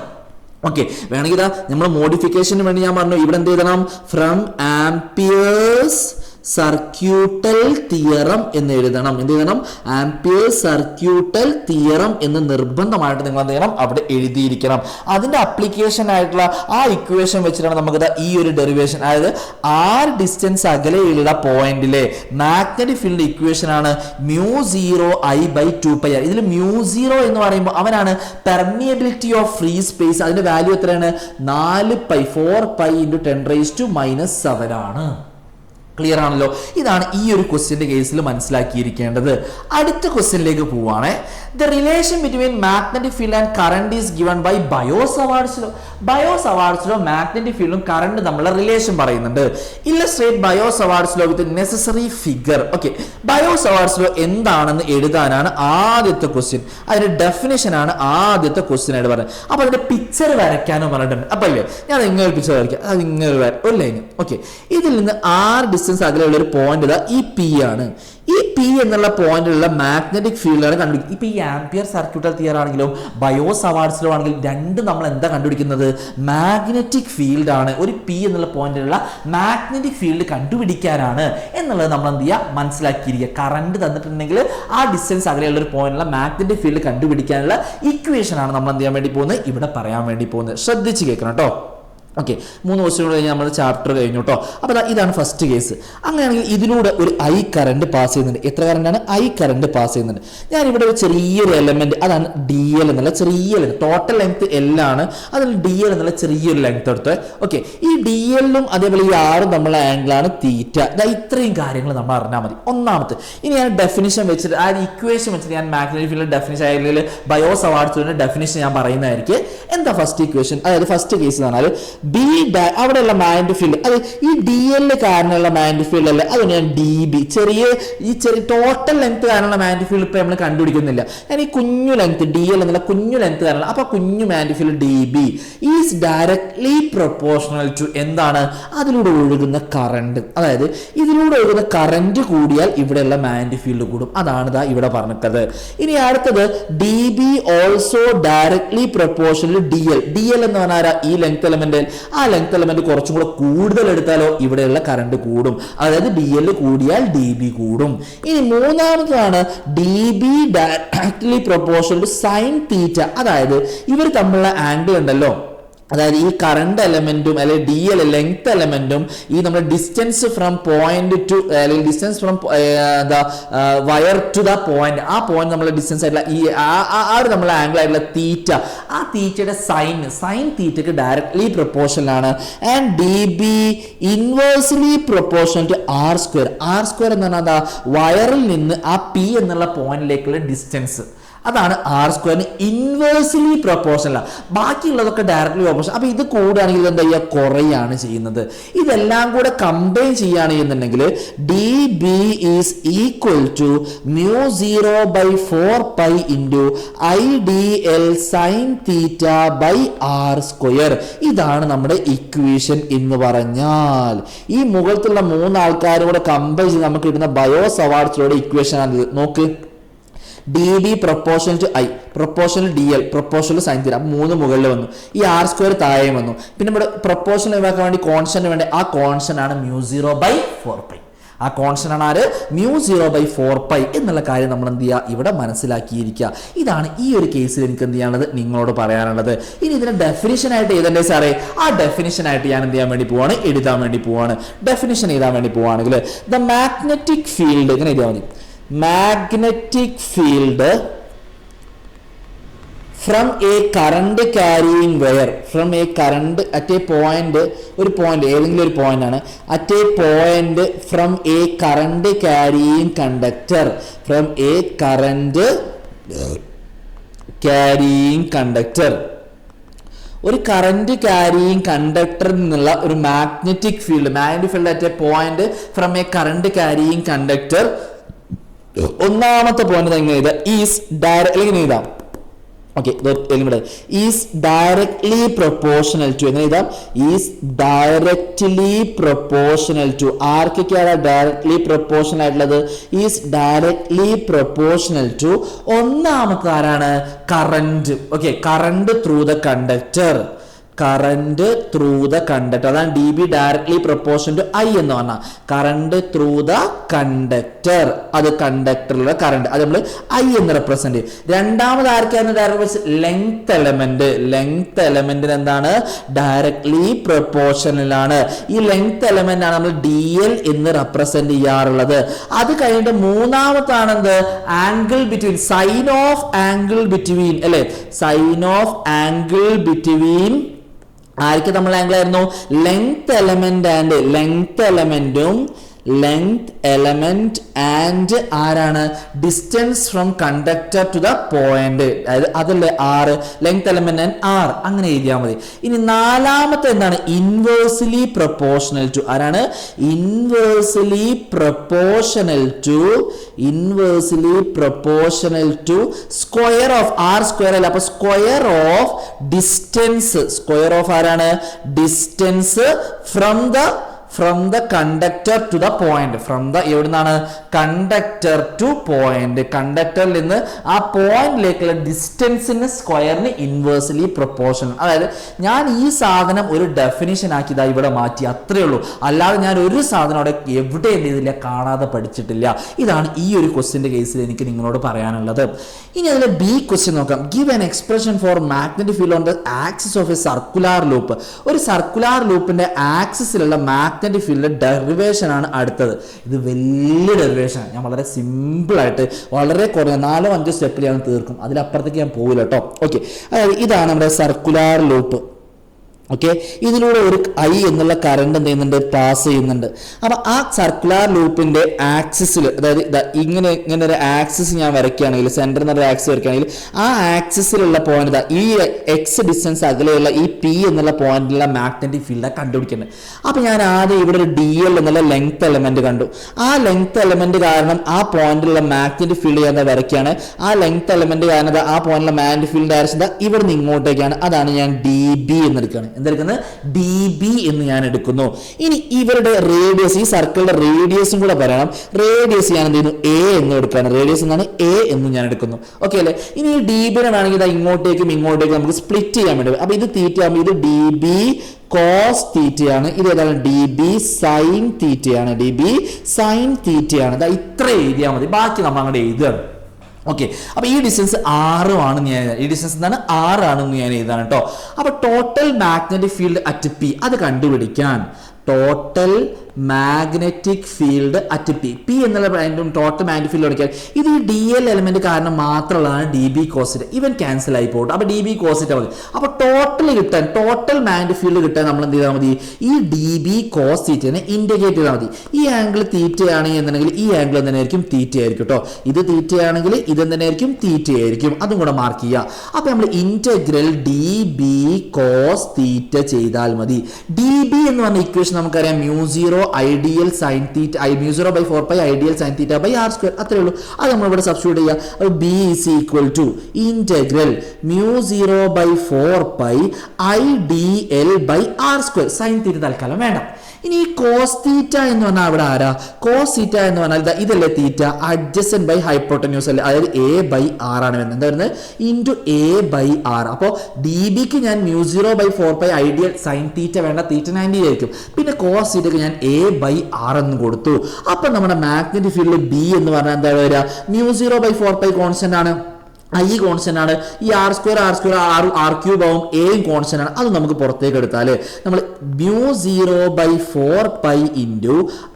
ഓക്കെ, വേണമെങ്കിൽ ഇതാ നമ്മൾ മോഡിഫിക്കേഷന് വേണ്ടി ഞാൻ പറഞ്ഞു ഇവിടെ എന്ത് എഴുതണം? ഫ്രം ആംപിയേഴ്സ് സർക്യൂട്ടൽ തിയറം എന്ന് എഴുതണം. എന്ത് എഴുതണം? ആംപിയർ സർക്യൂട്ടൽ തിയറം എന്ന് നിർബന്ധമായിട്ട് നിങ്ങൾ എന്ത് ചെയ്യണം? അവിടെ എഴുതിയിരിക്കണം. അതിന്റെ അപ്ലിക്കേഷൻ ആയിട്ടുള്ള ആ ഇക്വേഷൻ വെച്ചിട്ടാണ് നമുക്ക് ഈ ഒരു ഡെറിവേഷൻ, അതായത് ആറ് ഡിസ്റ്റൻസ് അകലെയുള്ള പോയിന്റിലെ മാഗ്നറ്റിക് ഫീൽഡ് ഇക്വേഷൻ ആണ് മ്യൂ 0 ഐ ബൈ 2πr. ഇതിൽ മ്യൂ 0 എന്ന് പറയുമ്പോൾ അവനാണ് പെർമിയബിലിറ്റി ഓഫ് ഫ്രീ സ്പേസ്. അതിന്റെ വാല്യൂ എത്രയാണ്? 4π, 4π × 10⁻⁻⁷ ആണ്. ക്ലിയർ ആണല്ലോ. ഇതാണ് ഈ ഒരു ക്വസ്റ്റ്യന്റെ കേസിൽ മനസ്സിലാക്കിയിരിക്കേണ്ടത്. അടുത്ത ക്വസ്റ്റ്യനിലേക്ക് പോവാണ്. The relation between magnetic field and current is given by Biot Savart's law. Biot Savart's law magnetic ഫീൽഡും കറണ്ട് തമ്മിലുള്ള റിലേഷൻ പറയുന്നുണ്ട്. Illustrate Biot Savart's law with necessary figure. Okay, Biot Savart's law എന്താണെന്ന് എഴുതാനാണ് ആദ്യത്തെ ക്വസ്റ്റ്യൻ. അതിന്റെ ഡെഫിനേഷൻ ആണ് ആദ്യത്തെ ക്വസ്റ്റ്യൻ ആയിട്ട് പറയുന്നത്. അപ്പൊ അതിന്റെ പിക്ചർ വരയ്ക്കാനും പറഞ്ഞിട്ടുണ്ട്. അപ്പൊ ഇല്ലേ, ഞാൻ ഇങ്ങനെ ഒരു പിക്ചർ വരയ്ക്കാം. അത് ഇങ്ങനെ ഒരു ലൈൻ. ഓക്കെ, ഇതിൽ നിന്ന് ഡിസ്റ്റൻസ് അകലെയുള്ള ഒരു പോയിന്റ് ഇതാ ഈ പി ആണ്. ഈ പി എന്നുള്ള പോയിന്റിലുള്ള മാഗ്നറ്റിക് ഫീൽഡാണ് കണ്ടുപിടിക്കുന്നത്. ഇപ്പൊ ഈ ആംപിയർ സർക്യൂട്ടൽ തിയറി ആണെങ്കിലും ബയോസവാർട്സ് ലോ ആണെങ്കിലും രണ്ടും നമ്മൾ എന്താ കണ്ടുപിടിക്കുന്നത്? മാഗ്നറ്റിക് ഫീൽഡ് ആണ്. ഒരു പി എന്നുള്ള പോയിന്റിലുള്ള മാഗ്നറ്റിക് ഫീൽഡ് കണ്ടുപിടിക്കാനാണ് എന്നുള്ളത് നമ്മൾ എന്ത് ചെയ്യുക, മനസ്സിലാക്കിയിരിക്കുക. കറണ്ട് തന്നിട്ടുണ്ടെങ്കിൽ ആ ഡിസ്റ്റൻസ് അകലെയുള്ള ഒരു പോയിന്റിലുള്ള മാഗ്നറ്റിക് ഫീൽഡ് കണ്ടുപിടിക്കാനുള്ള ഇക്വേഷൻ ആണ് നമ്മൾ എന്ത് ചെയ്യാൻ വേണ്ടി പോകുന്നത്, ഇവിടെ പറയാൻ വേണ്ടി പോകുന്നത്. ശ്രദ്ധിച്ച് കേൾക്കണം കേട്ടോ. ഓക്കെ, 3 ക്വസ്റ്റ്യൻ കഴിഞ്ഞ് നമ്മുടെ ചാപ്റ്റർ കഴിഞ്ഞു കേട്ടോ. അപ്പോൾ ഇതാണ് ഫസ്റ്റ് കേസ്. അങ്ങനെയാണെങ്കിൽ ഇതിലൂടെ ഒരു ഐ കറണ്ട് പാസ് ചെയ്യുന്നുണ്ട്. എത്ര കറണ്ടാണ്? ഐ കറണ്ട് പാസ് ചെയ്യുന്നുണ്ട്. ഞാനിവിടെ ഒരു ചെറിയൊരു എലമെന്റ്, അതാണ് ഡി എൽ എന്നുള്ള ചെറിയ ലെങ്ത്. ടോട്ടൽ ലെങ്ത് എൽ ആണ്, അതിൽ ഡി എൽ എന്നുള്ള ചെറിയൊരു ലെങ്ത് എടുത്ത്. ഓക്കെ, ഈ ഡി എല്ലും അതേപോലെ ഈ ആറും തമ്മിലുള്ള ആംഗിളാണ് തീറ്റ. ഇത്രയും കാര്യങ്ങൾ നമ്മൾ അറിഞ്ഞാൽ മതി. ഒന്നാമത്തെ, ഇനി ഞാൻ ഡെഫിനിഷൻ വെച്ചിട്ട് ആ ഇക്വേഷൻ വെച്ചിട്ട് ഞാൻ മാഗ്നറ്റിക് ഫീൽഡ് ഡെഫിനിഷൻ അല്ലെങ്കിൽ ബയോസവാർട്സ് ഡെഫിനിഷൻ ഞാൻ പറയുന്നതായിരിക്കും. എന്താ ഫസ്റ്റ് ഇക്വേഷൻ? അതായത് ഫസ്റ്റ് കേസ് എന്ന് പറഞ്ഞാൽ ബി അവിടെയുള്ള മാഗ്നറ്റിക് ഫീൽഡ്, അത് ഈ ഡി എൽ കാരണമുള്ള മാഗ്നറ്റിക് ഫീൽഡ് അല്ലേ, അത് ഞാൻ ഡി ബി. ചെറിയ ടോട്ടൽ ലെങ്ത് കാരണമുള്ള മാഗ്നറ്റിക് ഫീൽഡ് ഇപ്പൊ നമ്മൾ കണ്ടുപിടിക്കുന്നില്ല. ഞാൻ ഈ കുഞ്ഞു ലെങ്ത് ഡി എൽ എന്നുള്ള കുഞ്ഞു ലെങ്ത് കാരണം, അപ്പൊ കുഞ്ഞു magnetic field D B is directly proportional to എന്താണ്? അതിലൂടെ ഒഴുകുന്ന കറണ്ട്. അതായത് ഇതിലൂടെ ഒഴുകുന്ന കറന്റ് കൂടിയാൽ ഇവിടെയുള്ള മാഗ്നറ്റിക് ഫീൽഡ് കൂടും. അതാണ് ഇവിടെ പറഞ്ഞിട്ടത്. ഇനി അടുത്തത് D B also directly proportional D L. D L എന്ന് പറഞ്ഞാൽ ഈ ലെങ്ത് എലമെന്റ്, ആ ലെങ്ത് എലമെന്റ് കുറച്ചും കൂടെ കൂടുതൽ എടുത്താലോ ഇവിടെയുള്ള കറണ്ട് കൂടും. അതായത് ഡി എൽ കൂടിയാൽ ഡി ബി കൂടും. ഇനി മൂന്നാമതാണ് D B directly proportional to sine theta. അതായത് ഇവർ തമ്മിലുള്ള ആംഗിൾ ഉണ്ടല്ലോ, അതായത് ഈ കറണ്ട് എലമെന്റും അല്ലെങ്കിൽ ഡി എൽ ലെങ്ത് എലമെന്റും ഈ നമ്മുടെ ഡിസ്റ്റൻസ് ഫ്രം പോയിന്റ് ടു അല്ലെങ്കിൽ distance from wire to the point, ആ പോയിന്റ് നമ്മളെ ഡിസ്റ്റൻസ് ആയിട്ടുള്ള ഈ ആ ഒരു നമ്മളെ ആംഗിൾ ആയിട്ടുള്ള തീറ്റ, ആ തീറ്റയുടെ സൈൻ തീറ്റക്ക് ഡയറക്ട്ലി പ്രൊപ്പോർഷണൽ ആണ്. And D B inversely proportional to R square. R square എന്ന് പറഞ്ഞാൽ വയറിൽ നിന്ന് ആ പി എന്നുള്ള പോയിന്റിലേക്കുള്ള ഡിസ്റ്റൻസ്, അതാണ് ആർ സ്ക്വയറിന് ഇൻവേഴ്സ്ലി പ്രൊപ്പോർഷണൽ. ബാക്കിയുള്ളതൊക്കെ ഡയറക്ട്ലി പ്രൊപ്പോർഷണൽ. അപ്പൊ ഇത് കൂടുകയാണെങ്കിൽ എന്താ ചെയ്യുക, കുറയാണ് ചെയ്യുന്നത്. ഇതെല്ലാം കൂടെ കമ്പൈൻ ചെയ്യുകയാണ് ചെയ്യുന്നുണ്ടെങ്കിൽ D B is equal to μ0/4π into I D L sine theta by R square. ഇതാണ് നമ്മുടെ ഇക്വേഷൻ എന്ന് പറഞ്ഞാൽ. ഈ മുകളിലുള്ള 3 ആൾക്കാരും കൂടെ കമ്പൈൻ ചെയ്ത് നമുക്ക് കിട്ടുന്ന ബയോസവാർട്സിലൂടെ ഇക്വേഷൻ ആണ്. നോക്ക്, D B proportional to I, proportional D L, proportional sine theta. 3 മുകളിൽ വന്നു, ഈ ആർ സ്ക്വയർ താഴെ വന്നു. പിന്നെ ഇവിടെ പ്രൊപ്പോർഷണൽ ഒഴിവാക്കാൻ വേണ്ടി കോൺസ്റ്റന്റ് വേണ്ടി, ആ കോൺസ്റ്റന്റ് ആണ് μ0/4π. ആ കോൺസ്റ്റന്റ് ആണ് ആര്? μ0/4π എന്നുള്ള കാര്യം നമ്മൾ എന്ത് ചെയ്യുക, ഇവിടെ മനസ്സിലാക്കിയിരിക്കുക. ഇതാണ് ഈ ഒരു കേസിൽ എനിക്ക് എന്ത് ചെയ്യാനുള്ളത്, നിങ്ങളോട് പറയാനുള്ളത്. ഇനി ഇതിന്റെ ഡെഫിനിഷൻ ആയിട്ട് എഴുതണ്ടേ സാറേ? ആ ഡെഫിനിഷൻ ആയിട്ട് ഞാൻ എന്ത് ചെയ്യാൻ വേണ്ടി പോവാണ്, എഴുതാൻ വേണ്ടി പോവാണ്. ഡെഫിനിഷൻ എഴുതാൻ വേണ്ടി പോവാണെങ്കിൽ ദ മാഗ്നറ്റിക് ഫീൽഡ്, ഇങ്ങനെ എഴുതിയാൽ മതി. Magnetic field from a current carrying wire, from a current at a point, ഒരു പോയിന്റ് ഏതെങ്കിലും ഒരു പോയിന്റ് ആണ്, at a point from a current carrying conductor, from a current carrying conductor, ഒരു current carrying കണ്ടക്ടറിൽ നിന്നുള്ള ഒരു magnetic field at a point from a current carrying conductor. ഒന്നാമത്തെ point എങ്ങനെ എഴുതാം, ഈസ് ഡയറക്ട്ലി എങ്ങനെ എഴുതാം, okay, is directly proportional to, എങ്ങനെ എഴുതാം, ഈസ് ഡയറക്ട്ലി പ്രൊപ്പോർഷണൽ ടു. ആർക്കൊക്കെയാണ് ഡയറക്ട്ലി പ്രൊപ്പോർഷണൽ ആയിട്ടുള്ളത്, ഈസ് ഡയറക്ട്ലി പ്രൊപ്പോർഷണൽ ടു. ഒന്നാമത്തെ ആരാണ്, current. Okay, current through the conductor, current through the conductor. അതാണ് D B directly proportional to I എന്ന് പറഞ്ഞാൽ current through the conductor. അത് കണ്ടക്ടറിലുള്ള കറന്റ്, അത് നമ്മൾ ഐ എന്ന് റെപ്രസെന്റ് ചെയ്യും. രണ്ടാമത് ആർക്കാണ് ഡയറക്ട് ലെങ്ത് എലമെന്റ്. ലെങ്ത് എലമെന്റിന് എന്താണ്, ഡയറക്ട്ലി പ്രൊപ്പോർഷണൽ ആണ്. ഈ ലെങ്ത് എലമെന്റ് ആണ് നമ്മൾ ഡി എൽ എന്ന് റെപ്രസെന്റ് ചെയ്യാറുള്ളത്. അത് കഴിഞ്ഞിട്ട് മൂന്നാമത്താണ് എന്ത്, angle between, sine of angle between, അല്ലെ, സൈൻ ഓഫ് ആംഗിൾ ബിറ്റ്വീൻ ആർക്ക് നമ്മൾ ആംഗിൾ ആയിരുന്നു, ലെങ്ത് എലമെന്റ് ആൻഡ് ലെങ്ത് എലമെന്റും ലെങ്ത് എലമെന്റ് ആൻഡ് ആരാണ് distance from conductor to the point, അതായത് അതല്ലേ ആറ്, ലെങ്ത് എലമെന്റ് ആൻഡ് ആർ, അങ്ങനെ എഴുതിയാൽ മതി. ഇനി നാലാമത്തെ എന്താണ്, ഇൻവേഴ്സ്ലി പ്രൊപ്പോർഷണൽ ടു, ആരാണ് inversely proportional to square of R square അല്ല, അപ്പൊ square of distance, square of ആരാണ് distance from the conductor to the point, from the എവിടുന്നാണ് കണ്ടക്ടർ ടു പോയിന്റ്, കണ്ടക്ടറിൽ നിന്ന് ആ പോയിന്റിലേക്കുള്ള ഡിസ്റ്റൻസിന് സ്ക്വയറിന് ഇൻവേഴ്സ്ലി പ്രൊപ്പോർഷണൽ. അതായത് ഞാൻ ഈ സാധനം ഒരു ഡെഫിനിഷൻ ആക്കിയതാ ഇവിടെ മാറ്റി, അത്രേ ഉള്ളൂ. അല്ലാതെ ഞാൻ ഒരു സാധനം അവിടെ എവിടെ എന്ത് ചെയ്തില്ല, കാണാതെ പഠിച്ചിട്ടില്ല. ഇതാണ് ഈ ഒരു ക്വസ്റ്റ്യന്റെ കേസിൽ എനിക്ക് നിങ്ങളോട് പറയാനുള്ളത്. ഇനി അതിലെ ബി ക്വസ്റ്റ്യൻ നോക്കാം. Give an expression for magnetic field on the axis of A circular loop. ഒരു സർക്കുലാർ ലൂപ്പിന്റെ ആക്സിസിലുള്ള മാഗ്നറ്റിക് ഫീൽഡ് ഡെറിവേഷൻ ആണ് അടുത്തത്. ഇത് വലിയ ഡെറിവേഷൻ, ഞാൻ വളരെ സിമ്പിൾ ആയിട്ട് വളരെ കുറഞ്ഞ 4-5 സ്റ്റെപ്പിൽ ഞാൻ തീർക്കും, അതിലപ്പുറത്തേക്ക് ഞാൻ പോകില്ല കേട്ടോ. ഓക്കെ, അതായത് ഇതാണ് നമ്മുടെ സർക്കുലാർ ലൂപ്പ്. ഓക്കെ, ഇതിലൂടെ ഒരു ഐ എന്നുള്ള കറണ്ട് എന്ത് ചെയ്യുന്നുണ്ട്, പാസ് ചെയ്യുന്നുണ്ട്. അപ്പൊ ആ സർക്കുലാർ ലൂപ്പിന്റെ ആക്സിസിൽ, അതായത് ഇങ്ങനെ ഒരു ആക്സിസ് ഞാൻ വരയ്ക്കുകയാണെങ്കിൽ, സെന്ററിൽ നിന്നൊരു ആക്സിസ് വരയ്ക്കുകയാണെങ്കിൽ ആ ആക്സിസിലുള്ള പോയിന്റ് ഈ എക്സ് ഡിസ്റ്റൻസ് അകലെയുള്ള ഈ പി എന്നുള്ള പോയിന്റിലുള്ള മാഗ്നറ്റിക് ഫീൽഡ് കണ്ടുപിടിക്കുന്നത്. അപ്പൊ ഞാൻ ആദ്യം ഇവിടെ ഒരു ഡി എൽ എന്നുള്ള ലെങ്ത് എലമെന്റ് കണ്ടു. ആ ലെങ്ത് എലമെന്റ് കാരണം ആ പോയിന്റിലുള്ള മാഗ്നറ്റിക് ഫീൽഡ് ഞാൻ വരയ്ക്കുകയാണ്. ആ ലെങ്ത് എലമെന്റ് കാരണം ആ പോയിന്റിലുള്ള മാഗ്നറ്റിക് ഫീൽഡ് ഡയറക്ഷൻ ഇവിടെ നിന്ന് ഇങ്ങോട്ടേക്കാണ്. അതാണ് ഞാൻ ഡി ബി എന്നെടുക്കുകയാണ്. എന്തെടുക്കുന്നത്, ഡി ബി എന്ന് ഞാൻ എടുക്കുന്നു. ഇനി ഇവരുടെ റേഡിയസ്, ഈ സർക്കിളിന്റെ റേഡിയസും കൂടെ പറയണം. റേഡിയസ് ഞാൻ എന്ത് ചെയ്യുന്നു, എ എന്ന് എടുക്കുകയാണ്. റേഡിയസ് എന്നാണ് എ എന്ന് ഞാൻ എടുക്കുന്നു. ഓക്കെ അല്ലേ. ഇനി ഈ ഡി ബിനെ വേണമെങ്കിൽ ഇതാ ഇങ്ങോട്ടേക്കും നമുക്ക് സ്പ്ലിറ്റ് ചെയ്യാൻ വേണ്ടി. അപ്പൊ ഇത് തീറ്റ ആകുമ്പോൾ ഇത് ഡി ബി കോസ് തീറ്റയാണ്, ഇത് ഏതാണ് ഡി ബി സൈൻ തീറ്റയാണ്, ഡി ബി സൈൻ തീറ്റയാണ്. ഇത്ര എഴുതിയാൽ മതി, ബാക്കി നമ്മൾ അങ്ങോട്ട് എഴുതുകയാണ്. ഓക്കെ, അപ്പൊ ഈ ഡിസ്റ്റൻസ് 6 ആണ്, ഈ ഡിസ്റ്റൻസ് എന്താണ് 6 ആണെന്ന് ഞാൻ എഴുതാണ് കേട്ടോ. അപ്പൊ total magnetic field at P, അത് കണ്ടുപിടിക്കാൻ total magnetic field at P, P എന്നുള്ള ടോട്ടൽ മാഗ്നറ്റിക് ഫീൽഡ് എടുക്കാൻ ഇത് ഈ ഡി എൽ എലമെന്റ് കാരണം മാത്രമുള്ളതാണ് ഡി ബി കോസിറ്റ്. ഇവൻ ക്യാൻസൽ ആയി പോകും. അപ്പൊ ഡി ബി കോസിറ്റ് മതി. അപ്പൊ ടോട്ടൽ കിട്ടാൻ, ടോട്ടൽ മാഗ്നറ്റിക് ഫീൽഡ് കിട്ടാൻ നമ്മൾ എന്ത് ചെയ്താൽ മതി, ഈ ഡി ബി കോസ് തീറ്റനെ ഇന്റഗ്രേറ്റ് ചെയ്താൽ മതി. ഈ ആംഗിൾ തീറ്റയാണെങ്കിൽ എന്നുണ്ടെങ്കിൽ ഈ ആംഗിൾ എന്തിനായിരിക്കും, തീറ്റയായിരിക്കും കേട്ടോ. ഇത് തീറ്റയാണെങ്കിൽ ഇത് എന്തിനായിരിക്കും, തീറ്റയായിരിക്കും. അതും കൂടെ മാർക്ക് ചെയ്യുക. അപ്പൊ നമ്മൾ integral D B cos theta ചെയ്താൽ മതി. ഡി ബി എന്ന് പറഞ്ഞ ഇക്വേഷൻ നമുക്കറിയാം, µ0 I D L sine theta, µ0/4π I D L sine theta by R square, അത്രേ ഉള്ളൂ. അത് നമ്മൾ ഇവിടെ സബ്സ്റ്റിറ്റ്യൂട്ട് ചെയ്യുക. B is equal to integral µ0/4π I D L by R square. Sine theta തൽക്കാലം വേണ്ട. ഇനി ഈ കോസ് തീറ്റ എന്ന് പറഞ്ഞാൽ അവിടെ ആരാ, കോസ് തീറ്റ എന്ന് പറഞ്ഞാൽ ഇതല്ലേ തീറ്റ, അഡ്ജസന്റ് ബൈ ഹൈപ്പോട്ടന്യൂസ് അല്ലേ, അതായത് എ ബൈ ആർ ആണ് വരുന്നത്. എന്താ വരുന്നത്, ഇൻറ്റു എ ബൈ ആർ. അപ്പോൾ ഡി ബിക്ക് ഞാൻ µ0/4π ഐഡിയൽ സൈൻ തീറ്റ വേണ്ട, തീറ്റ 90 ആയിരിക്കും. പിന്നെ കോസ് തീറ്റക്ക് ഞാൻ എ ബൈ ആർ എന്ന് കൊടുത്തു. അപ്പൊ നമ്മുടെ മാഗ്നറ്റിക് ഫീൽഡ് ബി എന്ന് പറഞ്ഞാൽ എന്താ വരിക, µ0/4π കോൺസ്റ്റന്റ് ആണ്, ഐ കോൺസ്റ്റന്റ് ആണ്, ഈ ആർ സ്ക്വയർ ആർ ക്യൂബ് ആവും, എയും കോൺസ്റ്റന്റ് ആണ്. അത് നമുക്ക് പുറത്തേക്ക് എടുത്താല് നമ്മൾ µ0/4π ഇൻറ്റു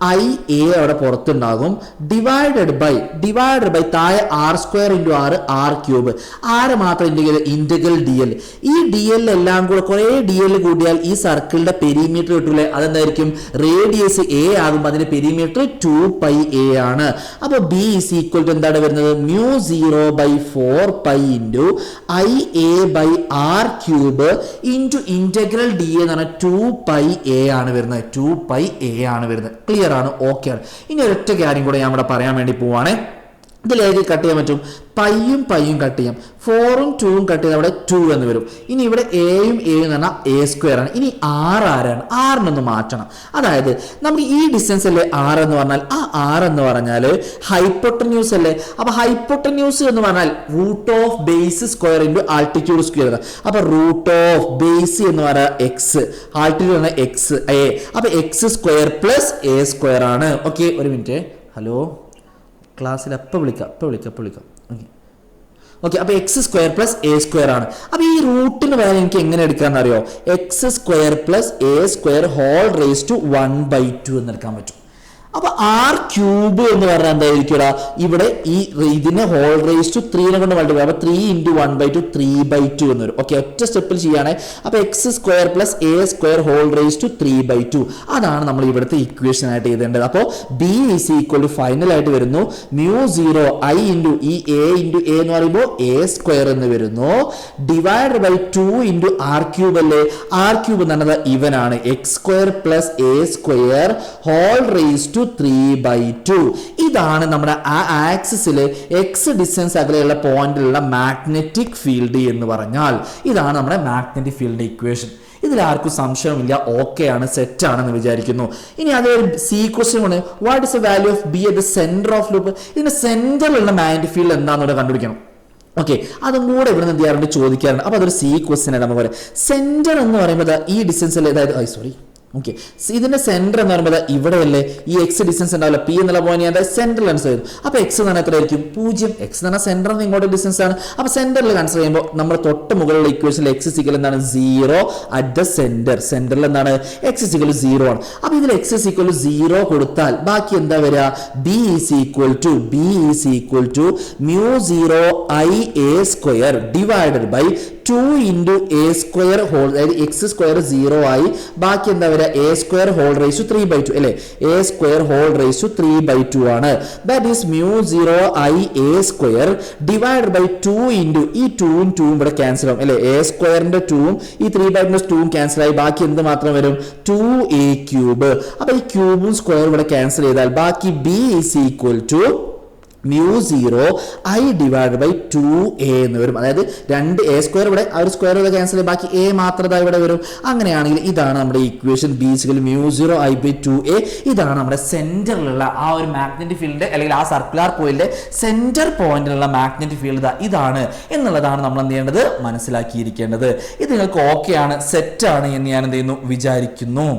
ഐ എ അവിടെ പുറത്തുണ്ടാകും, ഡിവൈഡഡ് ബൈ താഴെ R square into R cube, R മാത്രം ഇന്റഗ്രൽ ഡി എൽ. ഈ ഡി എൽ എല്ലാം കൂടെ കുറെ ഡി എൽ കൂട്ടിയാൽ ഈ സർക്കിളിന്റെ പെരിമീറ്റർ കിട്ടൂലേ, അതെന്തായിരിക്കും, റേഡിയസ് എ ആകുമ്പോൾ അതിന്റെ പെരിമീറ്റർ 2π a ആണ്. അപ്പൊ ബി ഈസ് ഈക്വൽ ടു എന്താണ് വരുന്നത്, µ0/4 into IA by R cube into integral DA എന്ന് പറഞ്ഞാൽ 2πA ആണ് വരുന്നത്, 2πA ആണ് വരുന്നത്. ക്ലിയർ ആണ്, ഓക്കെ ആണ്. ഇനി ഒരൊറ്റ കാര്യം കൂടെ ഞാൻ ഇവിടെ പറയാൻ വേണ്ടി പോവാണ്. ഇതിലേക്ക് കട്ട് ചെയ്യാൻ പറ്റും, പയ്യും കട്ട് ചെയ്യാം, 4ഉം 2ഉം കട്ട് ചെയ്ത് അവിടെ 2 എന്ന് വരും. ഇനി ഇവിടെ എയും എന്ന് പറഞ്ഞാൽ എ സ്ക്വയർ ആണ്. ഇനി ആരാണ്, ആറിനൊന്ന് മാറ്റണം. അതായത് നമുക്ക് ഈ ഡിസ്റ്റൻസ് അല്ലേ ആർ എന്ന് പറഞ്ഞാൽ, ആ ആർ എന്ന് പറഞ്ഞാൽ ഹൈപ്പോട്ടന്യൂസ് അല്ലേ. അപ്പൊ ഹൈപ്പോട്ടന്യൂസ് എന്ന് പറഞ്ഞാൽ root of base square into altitude square. അപ്പൊ റൂട്ട് ഓഫ് ബേസ് എന്ന് പറഞ്ഞാൽ എക്സ്, ആൾട്ടിറ്റ്യൂഡ് പറഞ്ഞാൽ എക്സ് എ. അപ്പൊ X square plus A square ആണ്. ഓക്കെ, ഒരു മിനിറ്റ്, ഹലോ, ക്ലാസ്സിൽ എപ്പോൾ വിളിക്കാം ഓക്കെ. അപ്പോൾ X square plus A square ആണ്. അപ്പോൾ ഈ റൂട്ടിന് വേറെ എനിക്ക് എങ്ങനെ എടുക്കാമെന്ന് അറിയോ, X square plus A square whole raise to 1/2 എന്ന് എടുക്കാൻ പറ്റും. അപ്പൊ ആർ ക്യൂബ് എന്ന് പറഞ്ഞാൽ എന്തായിരിക്കും ഇവിടെ ഈ ഇതിനെ ഹോൾ റേസ് ടു 3 കൊണ്ട് മൾട്ടിപ്ലൈ, അപ്പൊ 3 × 1/2 3/2 എന്ന് വരും. ഓക്കെ, ഒറ്റ സ്റ്റെപ്പിൽ ചെയ്യാണ്. അപ്പൊ X square plus A square whole raise to 3/2 അതാണ് നമ്മൾ ഇവിടുത്തെ ഇക്വേഷൻ ആയിട്ട് എഴുതേണ്ടത്. അപ്പോൾ B is equal to final ആയിട്ട് വരുന്നു μ0 i ഇൻറ്റു ഈ എ ഇൻറ്റു എ എന്ന് പറയുമ്പോൾ എ സ്ക്വയർ എന്ന് വരുന്നു, divide by 2 into R cube അല്ലേ. ആർ ക്യൂബ് എന്ന് പറഞ്ഞത് ഇവനാണ്, X square plus A square whole raise to 3/2. ഇതാണ് നമ്മുടെ ആ ആക്സിസിൽ എക്സ് ഡിസ്റ്റൻസ് അകലെയുള്ള പോയിന്റിലുള്ള മാഗ്നറ്റിക് ഫീൽഡ് എന്ന് പറഞ്ഞാൽ. ഇതാണ് നമ്മുടെ മാഗ്നറ്റിക് ഫീൽഡ് ഇക്വേഷൻ. ഇതിൽ ആർക്കും സംശയമില്ല, ഓക്കെ ആണ്, സെറ്റ് ആണെന്ന് വിചാരിക്കുന്നു. ഇനി അതൊരു സി ക്വസ്റ്റ്യൻ ആണ്, what is the value of B at the centre of loop. ഇതിന്റെ സെന്ററിലുള്ള മാഗ്നറ്റിക് ഫീൽഡ് എന്താണെന്ന് കണ്ടുപിടിക്കണം. ഓക്കെ, അതും കൂടെ ഇവിടെ നിന്ന് എന്ത് ചെയ്യാറുണ്ട്, ചോദിക്കാറുണ്ട്. അപ്പോൾ അതൊരു സി ക്വസ്റ്റ്യൻ ആണ്. നമ്മൾ പറയാം സെന്റർ എന്ന് പറയുമ്പോൾ ഈ ഡിസ്റ്റൻസിൽ, അതായത് ഓക്കെ, ഇതിന്റെ സെന്റർ എന്ന് പറയുമ്പോൾ ഇവിടെയല്ലേ ഈ എക്സ് ഡിസ്റ്റൻസ് ഉണ്ടാവില്ല, പി എന്നുള്ള പോയിന്റ് സെന്ററിൽ കൺസിഡർ ചെയ്തു. അപ്പൊ എക്സ് എന്ന് പറഞ്ഞാൽ എത്രയായിരിക്കും, 0. എക്സ് എന്ന് പറഞ്ഞാൽ സെന്ററിൽ നിന്ന് ഇങ്ങോട്ട് ഡിസ്റ്റൻസ് ആണ്. അപ്പൊ സെന്ററിൽ കൺസിഡർ ചെയ്യുമ്പോൾ നമ്മൾ തൊട്ട് മുകളിലുള്ള ഇക്വേഷനിൽ എക്സ് സിക്കൽ എന്താണ് 0 അറ്റ് ദ സെന്റർ. സെന്ററിൽ എന്താണ് എക്സ് സിക്കൽ 0 ആണ്. അപ്പൊ ഇതിൽ എക്സ് സിക്കൽ 0 കൊടുത്താൽ ബാക്കി എന്താ വരിക, B is equal to μ0 i a square divided by 2 into A square whole, അതായത് എക്സ് സ്ക്വയർ 0 ആയി, ബാക്കി എന്താ വരിക A square whole raise to 3/2 അല്ലേ. A square whole raise to 3/2 ആണ്. That is μ0 i a square divided by 2 into ഈ 2ഉം 2ഉം ഇവിടെ ക്യാൻസൽ ആവും അല്ലേ. എ സ്ക്വയറിന്റെ 2ഉം ഈ 3/2 2ഉം ക്യാൻസൽ ആയി, ബാക്കി എന്ത് മാത്രം വരും, 2a ക്യൂബ്. അപ്പൊ ഈ ക്യൂബും സ്ക്വയറും ഇവിടെ ക്യാൻസൽ ചെയ്താൽ ബാക്കി B is equal to μ0 i divide by 2a എന്ന് വരും. അതായത് 2a സ്ക്വയർ ഇവിടെ ആ ഒരു സ്ക്വയർ ക്യാൻസൽ ചെയ്ത് ബാക്കി a മാത്രം ഇവിടെ വരും. അങ്ങനെയാണെങ്കിൽ ഇതാണ് നമ്മുടെ equation B equal μ0 i by 2a. ഇതാണ് നമ്മുടെ സെന്ററിലുള്ള ആ ഒരു മാഗ്നറ്റിക് ഫീൽഡ് അല്ലെങ്കിൽ ആ സർക്കുലർ പോയിന്റിലെ സെന്റർ പോയിന്റിലുള്ള മാഗ്നറ്റിക് ഫീൽഡ് ഇതാണ് എന്നുള്ളതാണ് നമ്മൾ എന്ത് ചെയ്യേണ്ടത്, മനസ്സിലാക്കിയിരിക്കേണ്ടത്. ഇത് നിങ്ങൾക്ക് ഓക്കെ ആണ്, സെറ്റ് ആണ് എന്ന് ഞാൻ എന്ത് ചെയ്യുന്നു, വിചാരിക്കുന്നു.